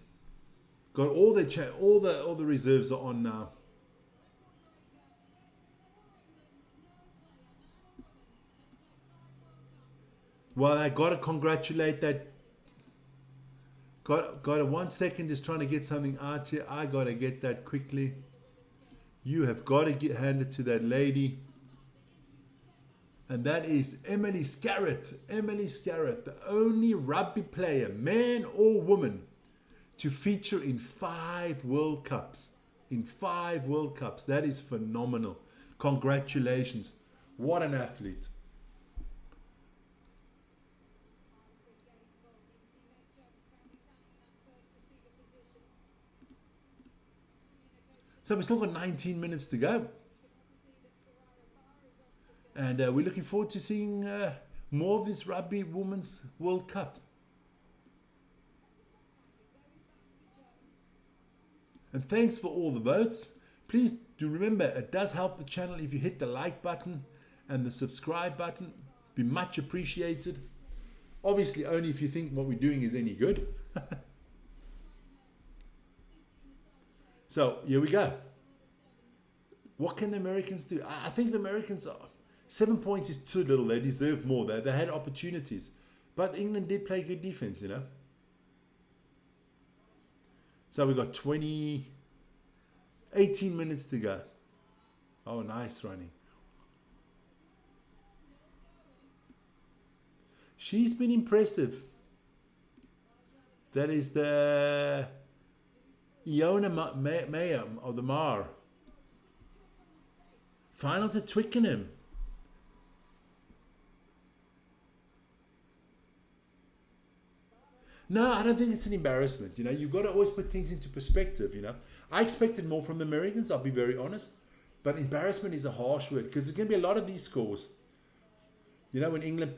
got all the reserves are on now. Well, I got to congratulate that. Got a 1 second just trying to get something out here. I got to get that quickly. You have got to hand it to that lady. And that is Emily Scarrett. Emily Scarrett, the only rugby player, man or woman, to feature in 5 World Cups. In 5 World Cups. That is phenomenal. Congratulations. What an athlete. So we've still got 19 minutes to go. And we're looking forward to seeing more of this Rugby Women's World Cup. And thanks for all the votes. Please do remember, it does help the channel if you hit the like button and the subscribe button. Be much appreciated. Obviously, only if you think what we're doing is any good. So, here we go. What can the Americans do? I think the Americans are... 7 points is too little. They deserve more. They had opportunities. But England did play good defense, you know. So we've got 18 minutes to go. Oh, nice running. She's been impressive. That is the Iona Mayhem of the Mar. Finals at Twickenham. No, I don't think it's an embarrassment. You know, you've got to always put things into perspective, you know. I expected more from the Americans, I'll be very honest. But embarrassment is a harsh word because there's going to be a lot of these scores. You know, when England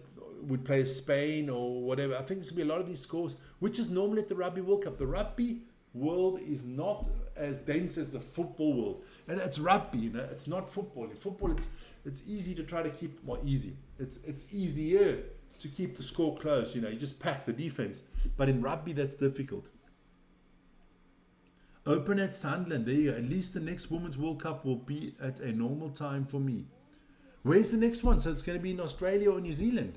would play Spain or whatever, I think there's going to be a lot of these scores, which is normally at the Rugby World Cup. The rugby world is not as dense as the football world. And it's rugby, you know, it's not football. In football, it's easy to try to keep, well, easy. It's easier to keep the score close, you know, you just pack the defense. But in rugby, that's difficult. Open at Sunderland, there you go. At least the next Women's World Cup will be at a normal time for me. Where's the next one? So it's going to be in Australia or New Zealand?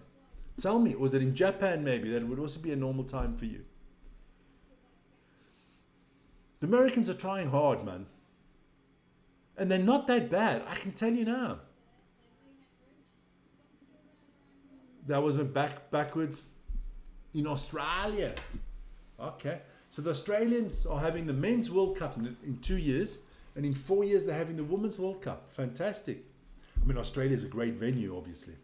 Tell me. Or is it in Japan maybe? That would also be a normal time for you. The Americans are trying hard, man. And they're not that bad. I can tell you now. That was backwards in Australia. Okay. So the Australians are having the Men's World Cup in 2 years. And in 4 years, they're having the Women's World Cup. Fantastic. I mean, Australia is a great venue, obviously.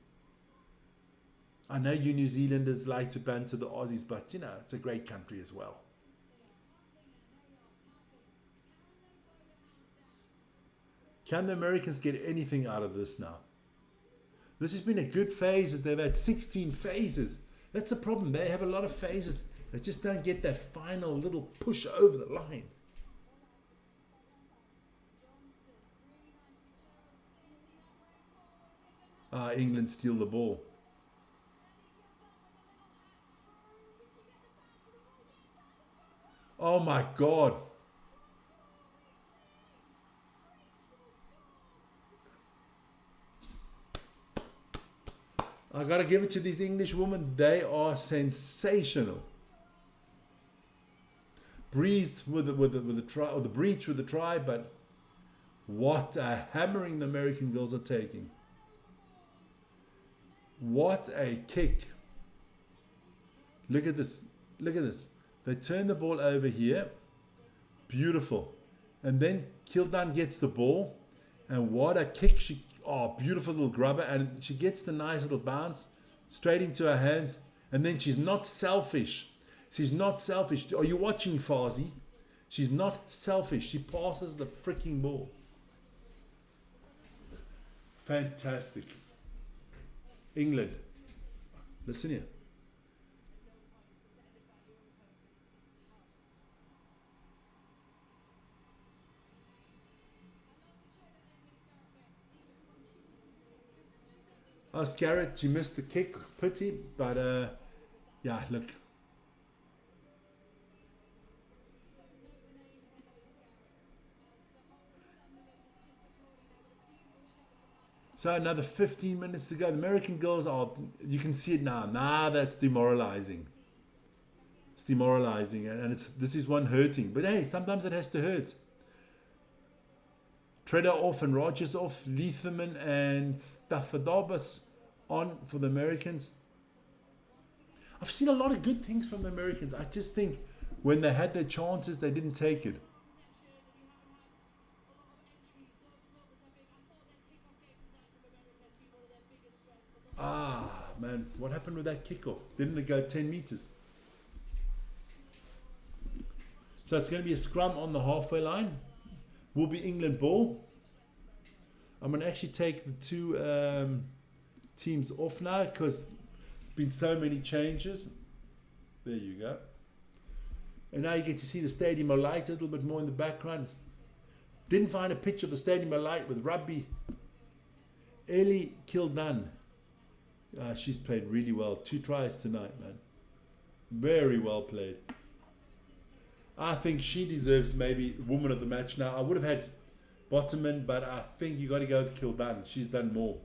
I know you New Zealanders like to banter the Aussies, but, you know, it's a great country as well. Can the Americans get anything out of this now? This has been a good phase as they've had 16 phases. That's the problem. They have a lot of phases. They just don't get that final little push over the line. England steal the ball. Oh my God. I got to give it to these English women. They are sensational. Breeze with the try, or the breach with the try, but what a hammering the American girls are taking. What a kick. Look at this. Look at this. They turn the ball over here. Beautiful. And then Kildan gets the ball. And what a kick. Beautiful little grubber. And she gets the nice little bounce straight into her hands. And then she's not selfish. She's not selfish. Are you watching, Farsi? She's not selfish. She passes the freaking ball. Fantastic. England. Listen here. Scarrett, she missed the kick. Pity. But, yeah, look. So another 15 minutes to go. The American girls are, you can see it now. That's demoralizing. It's demoralizing. And this is one hurting. But hey, sometimes it has to hurt. Treader off and Rogers off. Leatherman and Tafadobas on for the Americans. I've seen a lot of good things from the Americans. I just think when they had their chances, they didn't take it. Man, what happened with that kickoff? Didn't it go 10 meters? So it's going to be a scrum on the halfway line. Will be England ball. I'm going to actually take the two teams off now because been so many changes. There you go. And now you get to see the Stadium of Light a little bit more in the background. Didn't find a picture of the Stadium of Light with Rugby. Ellie Kildan. She's played really well. 2 tries tonight, man. Very well played. I think she deserves maybe Woman of the Match now. I would have had Bottomman, but I think you got to go with Kildan. She's done more.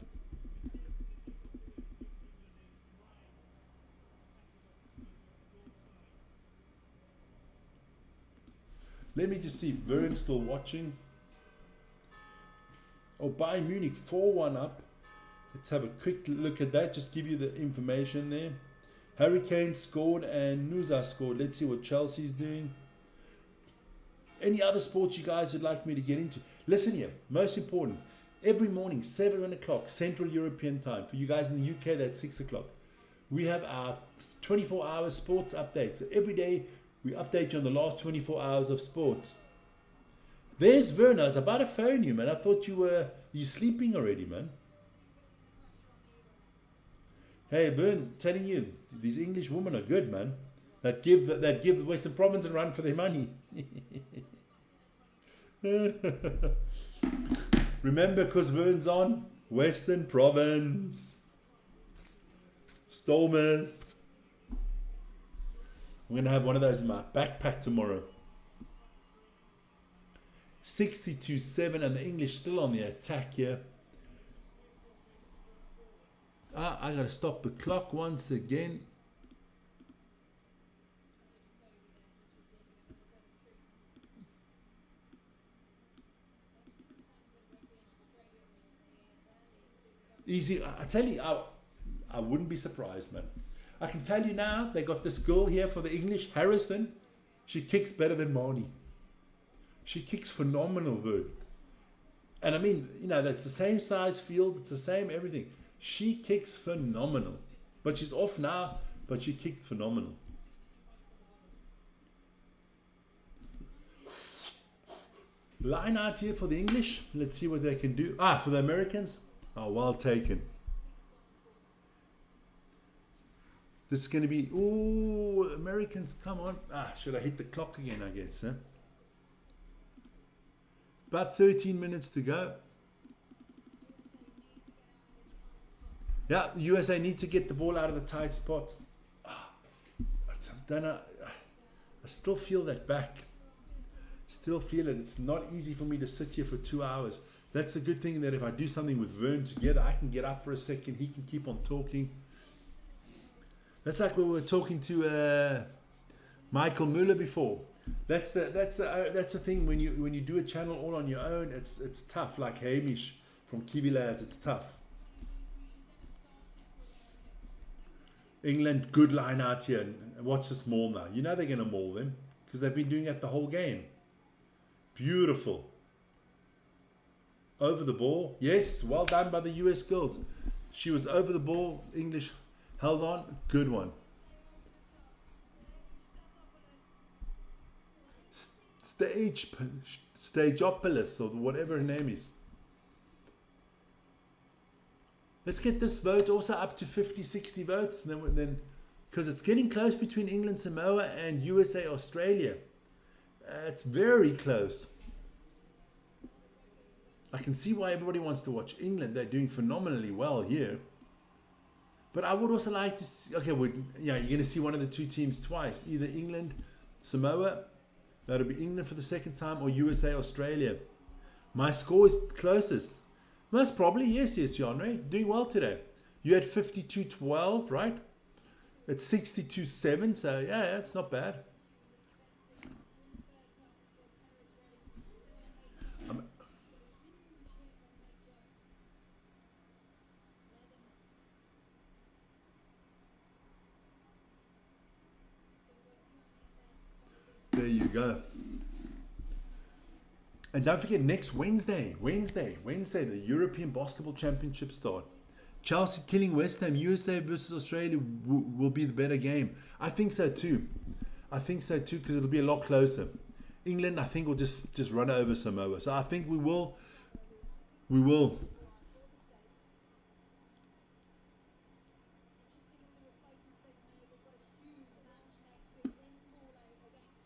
Let me just see if Vern's still watching. Oh, Bayern Munich 4-1 up. Let's have a quick look at that. Just give you the information there. Harry Kane scored and Nusa scored. Let's see what Chelsea's doing. Any other sports you guys would like me to get into? Listen here, most important. Every morning, 7 o'clock, Central European time. For you guys in the UK, that's 6 o'clock. We have our 24-hour sports updates. So every day, we update you on the last 24 hours of sports. There's Vern. I was about to phone you, man. I thought you sleeping already, man. Hey, Vern, telling you, these English women are good, man. That give the Western Province a run for their money. Remember, because Vern's on Western Province. Stormers. I'm going to have one of those in my backpack tomorrow. 62-7, and the English still on the attack here. I got to stop the clock once again. Easy. I tell you, I wouldn't be surprised, man. I can tell you now, they got this girl here for the English, Harrison. She kicks better than Marnie. She kicks phenomenal, Bird. And I mean, you know, that's the same size field. It's the same everything. She kicks phenomenal. But she's off now, but she kicked phenomenal. Line out here for the English. Let's see what they can do. For the Americans. Oh, well taken. This is going to be... Ooh, Americans, come on. Should I hit the clock again, I guess, huh? About 13 minutes to go. Yeah, the USA need to get the ball out of the tight spot. I still feel that back. Still feel it. It's not easy for me to sit here for 2 hours. That's a good thing, that if I do something with Vern together, I can get up for a second. He can keep on talking. That's like when we were talking to Michael Muller before. That's the thing when you do a channel all on your own. It's tough. Like Hamish from Kiwi Lads, it's tough. England, good line out here. And watch this maul now. You know they're going to maul them because they've been doing it the whole game. Beautiful. Over the ball. Yes, well done by the US girls. She was over the ball. English held on. Good one. Stageopolis, or whatever her name is. Let's get this vote also up to 50-60 votes. Then, because it's getting close between England, Samoa, and USA, Australia. It's very close. I can see why everybody wants to watch England. They're doing phenomenally well here. But I would also like to see... Okay, you're going to see one of the two teams twice. Either England, Samoa. That'll be England for the second time, or USA, Australia. My score is closest. Most probably, yes, Yanre. Doing well today. You had 52-12, right? It's 62-7, so yeah, it's not bad. There you go. And don't forget, next Wednesday, the European Basketball Championship start. Chelsea killing West Ham. USA versus Australia will be the better game. I think so too. Because it'll be a lot closer. England, I think, will just run over Samoa. So I think we will.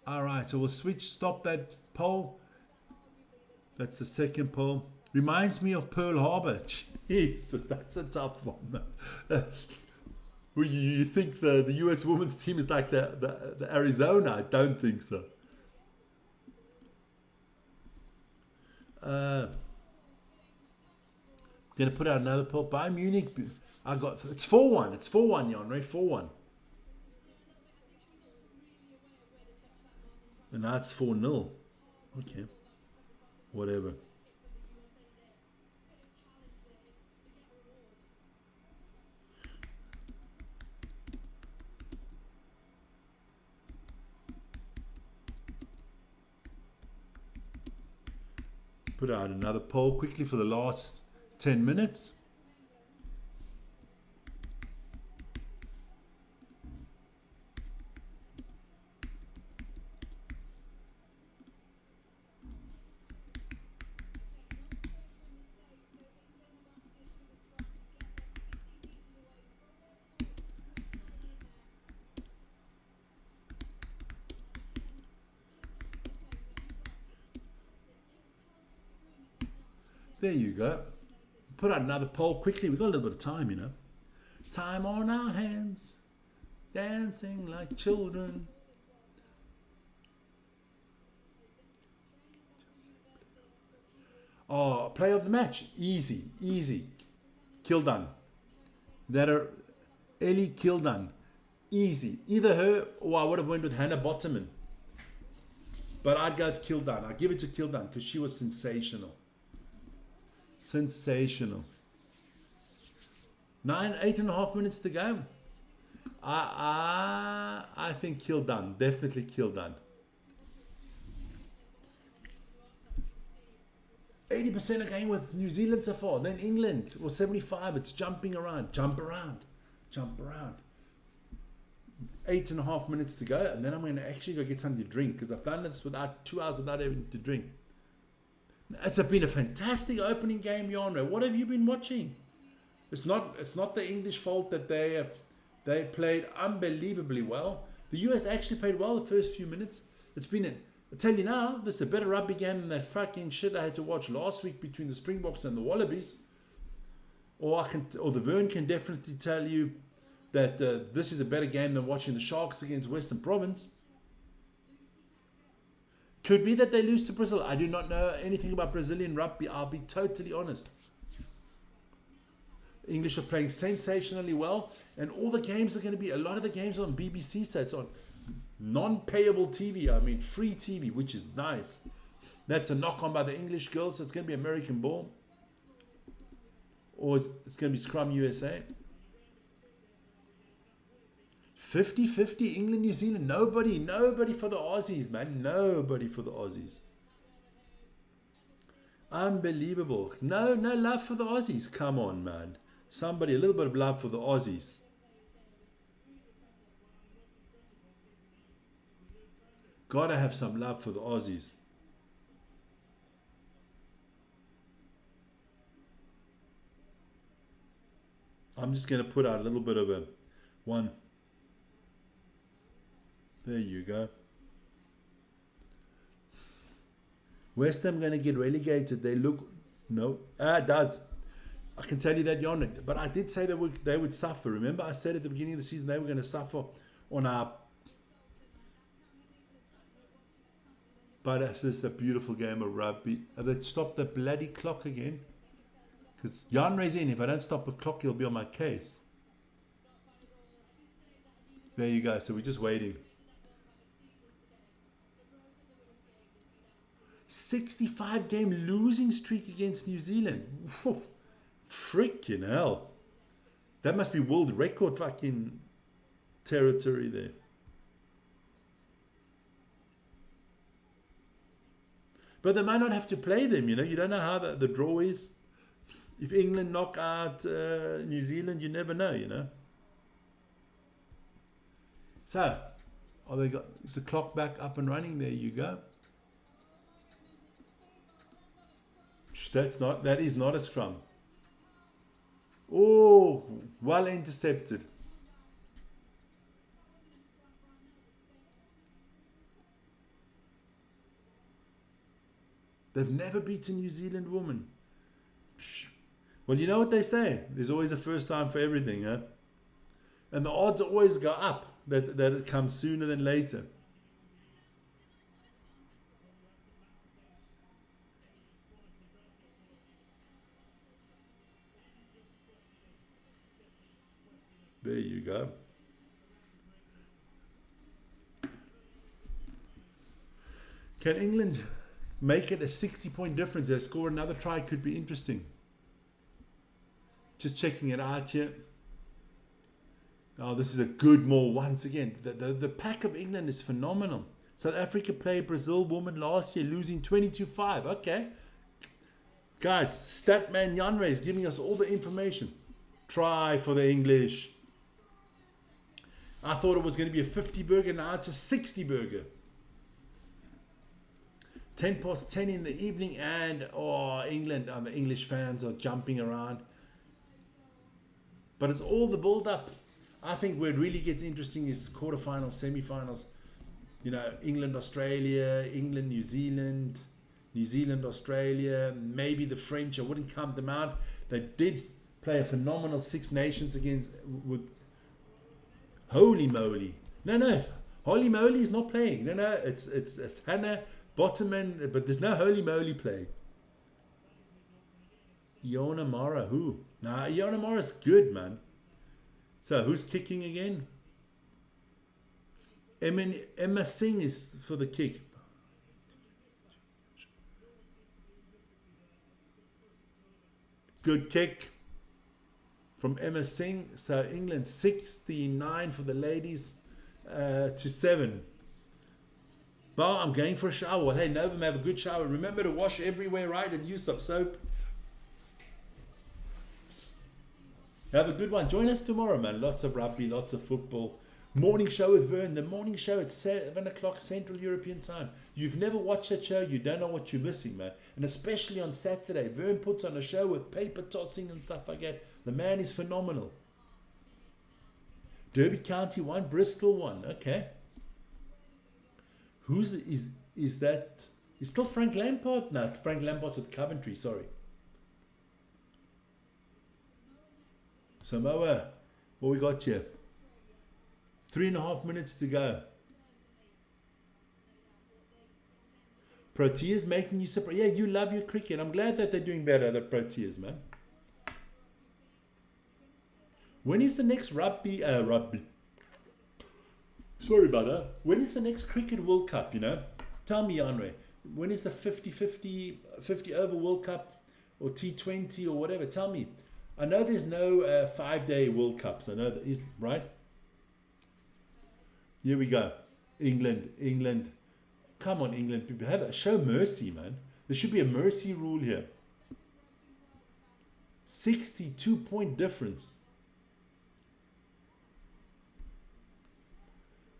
All right, so we'll stop that poll. That's the second poll. Reminds me of Pearl Harbor. Jesus, that's a tough one. You think the US women's team is like the Arizona? I don't think so. I'm going to put out another poll. Bayern Munich. It's 4-1. It's 4-1, Yanre. 4-1. And now it's 4-0. Okay. Whatever. Put out another poll quickly for the last 10 minutes. There you go. Put out another poll quickly. We've got a little bit of time, you know. Time on our hands, dancing like children. Oh, play of the match. Easy, easy. Kildan. That are Ellie Kildan. Easy. Either her or I would have went with Hannah Bottoman. But I'd go with Kildan. I'd give it to Kildan because she was sensational. Sensational. 8.5 minutes to go. I think Kildan. Definitely Kildan. 80% again with New Zealand so far. Then England, or 75. It's jumping around. Jump around. Jump around. 8.5 minutes to go. And then I'm going to actually go get something to drink because I've done this without 2 hours without having to drink. It's been a fantastic opening game, Jan. What have you been watching? It's not the English fault that they played unbelievably well. The US actually played well the first few minutes. It's been I tell you now, this is a better rugby game than that fucking shit I had to watch last week between the Springboks and the Wallabies. Or the Vern can definitely tell you that this is a better game than watching the Sharks against Western Province. Could be that they lose to Brazil. I do not know anything about Brazilian rugby. I'll be totally honest. English are playing sensationally well, and all the games are going to be, a lot of the games on BBC, so it's on non-payable TV, I mean free TV, which is nice. That's a knock on by the English girls, so it's going to be American ball. Or it's going to be Scrum USA. 50-50 England, New Zealand. Nobody for the Aussies, man. Nobody for the Aussies. Unbelievable. No love for the Aussies. Come on, man. Somebody, a little bit of love for the Aussies. Gotta have some love for the Aussies. I'm just going to put out a little bit of a one. There you go. West Ham going to get relegated. They look... No. It does. I can tell you that, Jan. But I did say they would suffer. Remember, I said at the beginning of the season they were going to suffer on our... But this is a beautiful game of rugby. They stopped the bloody clock again. Because Jan Ray's in. If I don't stop the clock, he'll be on my case. There you go. So we're just waiting. 65 game losing streak against New Zealand. Whew. Freaking hell. That must be world record fucking territory there. But they might not have to play them, you know. You don't know how the draw is. If England knock out New Zealand, you never know, you know. So, is the clock back up and running? There you go. That is not a scrum. Oh, well intercepted. They've never beaten New Zealand women. Well, you know what they say. There's always a first time for everything, huh? And the odds always go up that it comes sooner than later. There you go. Can England make it a 60-point difference? They score another try, could be interesting. Just checking it out here. Oh, this is a good maul once again. The pack of England is phenomenal. South Africa played Brazil woman last year, losing 22-5. Okay. Guys, Statman Janre is giving us all the information. Try for the English. I thought it was going to be a 50 burger. Now it's a 60 burger. 10 past 10 in the evening, and England and the English fans are jumping around. But it's all the build up. I think where it really gets interesting is quarterfinals, semi-finals. You know, England, Australia, England, New Zealand, New Zealand, Australia, maybe the French. I wouldn't count them out. They did play a phenomenal Six Nations against with. Holy moly! No, Holy Moly is not playing. No, it's Hannah Bottoman, but there's no Holy Moly playing. Iona Mara, who? Nah, Iona Mara's good, man. So who's kicking again? Emma Singh is for the kick. Good kick from Emma Singh. So England 69 for the ladies to 7. Bar, I'm going for a shower. Well, hey, Novum, have a good shower. Remember to wash everywhere, right? And use some soap. Have a good one. Join us tomorrow, man. Lots of rugby, lots of football. Morning show with Vern. The morning show at 7 o'clock Central European time. You've never watched that show, you don't know what you're missing, man. And especially on Saturday, Vern puts on a show with paper tossing and stuff like that. The man is phenomenal. Derby County won, Bristol won. Okay. Is that? Is still Frank Lampard? No, Frank Lampard's with Coventry, sorry. Samoa, what we got here? 3.5 minutes to go. Proteas making you surprised. Yeah, you love your cricket. I'm glad that they're doing better, the Proteas, man. When is the next rugby? Sorry about that. When is the next Cricket World Cup, you know? Tell me, Andre. When is the 50 over World Cup or T20 or whatever? Tell me. I know there's no 5-day World Cups. I know that is right. Here we go. England. Come on, England. People, show mercy, man. There should be a mercy rule here. 62-point difference.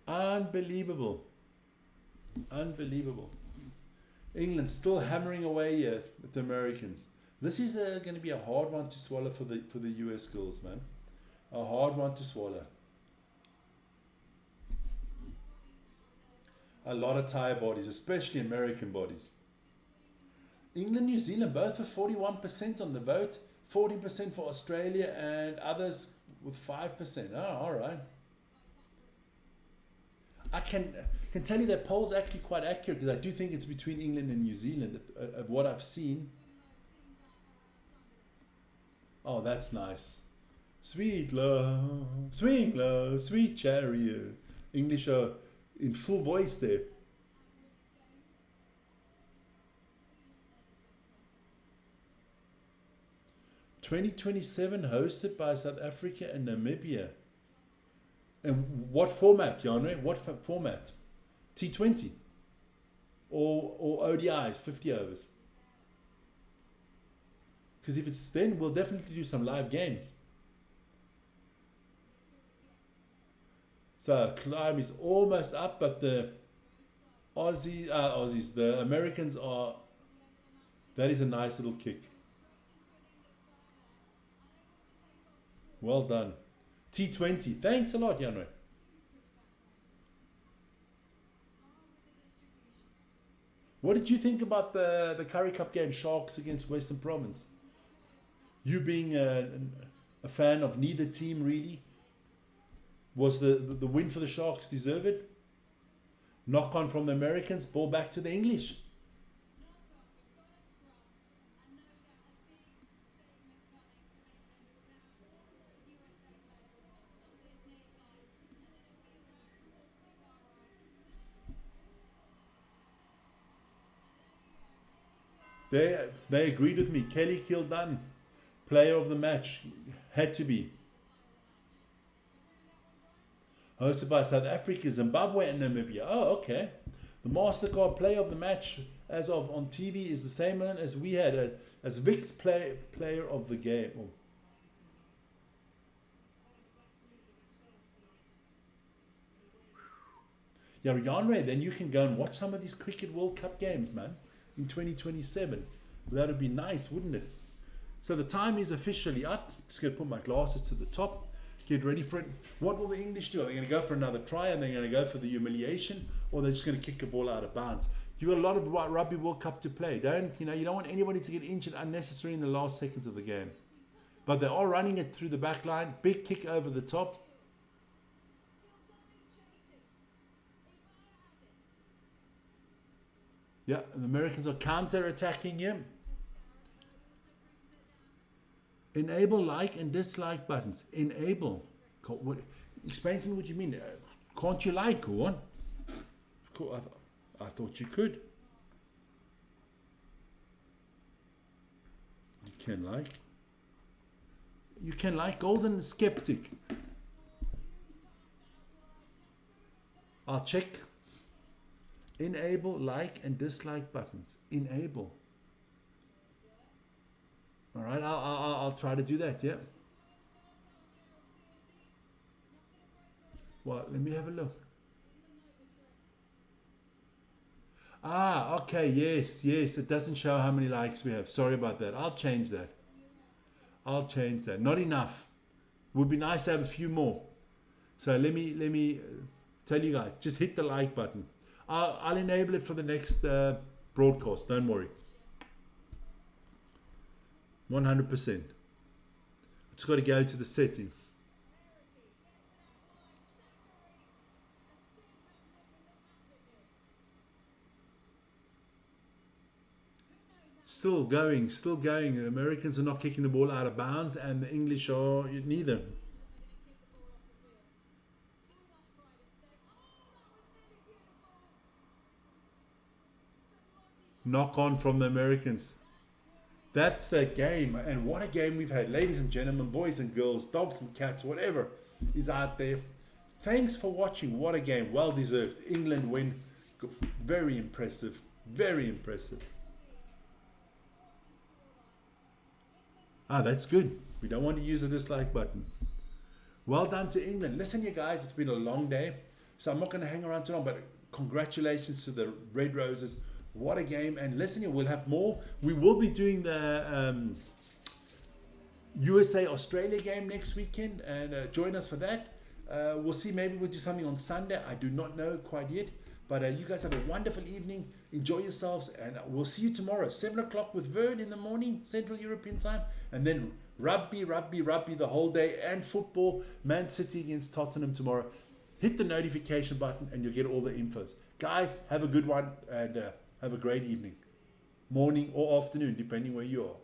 Unbelievable. England still hammering away here with the Americans. This is going to be a hard one to swallow for the US girls, man. A hard one to swallow. A lot of tired bodies, especially American bodies. England, New Zealand, both with 41% on the vote, 14% for Australia, and others with 5%. Oh, all right. I can tell you that poll's actually quite accurate because I do think it's between England and New Zealand of what I've seen. Oh, that's nice. Sweet love, sweet chariot. English are in full voice there. '27 hosted by South Africa and Namibia. And what format, Janre? What format? T20 or ODIs, 50 overs? Because if it's then, we'll definitely do some live games. So climb is almost up, but the Aussies, the Americans are. That is a nice little kick. Well done. T20. Thanks a lot, Janre. What did you think about the Currie Cup game, Sharks against Western Province? You being a fan of neither team, really, was the win for the Sharks deserved? Knock on from the Americans, ball back to the English. They agreed with me. Kelly Kildun, player of the match, had to be. Hosted by South Africa, Zimbabwe and Namibia. Oh, okay. The MasterCard player of the match as of on TV is the same one as we had as Vic's player of the game. Oh. Yeah, Janre, then you can go and watch some of these Cricket World Cup games, man, in 2027. That would be nice, wouldn't it? So the time is officially up. Just going to put my glasses to the top. Get ready for it. What will the English do? Are they going to go for another try and they're going to go for the humiliation, or they're just going to kick the ball out of bounds? You've got a lot of Rugby World Cup to play. You don't want anybody to get injured unnecessarily in the last seconds of the game. But they are running it through the back line. Big kick over the top. Yeah, and the Americans are counter-attacking him. Enable like and dislike buttons. Enable. Explain to me what you mean. Can't you like one? I thought you could. You can like. You can like Golden Skeptic. I'll check. Enable like and dislike buttons. Enable. All right, I'll try to do that. Yeah. Well, let me have a look. Ah, okay, yes. It doesn't show how many likes we have. Sorry about that. I'll change that. Not enough. Would be nice to have a few more. So let me tell you guys. Just hit the like button. I'll enable it for the next broadcast. Don't worry. 100%. It's got to go to the settings. Still going. The Americans are not kicking the ball out of bounds, and the English are neither. Knock on from the Americans. That's the game, and what a game we've had. Ladies and gentlemen, boys and girls, dogs and cats, whatever is out there. Thanks for watching. What a game. Well deserved. England win. Very impressive. Very impressive. That's good. We don't want to use the dislike button. Well done to England. Listen, you guys, it's been a long day, so I'm not going to hang around too long, but congratulations to the Red Roses. What a game. And listen, we'll have more. We will be doing the USA-Australia game next weekend, and join us for that. We'll see. Maybe we'll do something on Sunday. I do not know quite yet. But you guys have a wonderful evening. Enjoy yourselves. And we'll see you tomorrow, 7 o'clock with Vern in the morning, Central European time. And then rugby the whole day, and football. Man City against Tottenham tomorrow. Hit the notification button and you'll get all the infos. Guys, have a good one, and have a great evening. Morning or afternoon, depending where you are.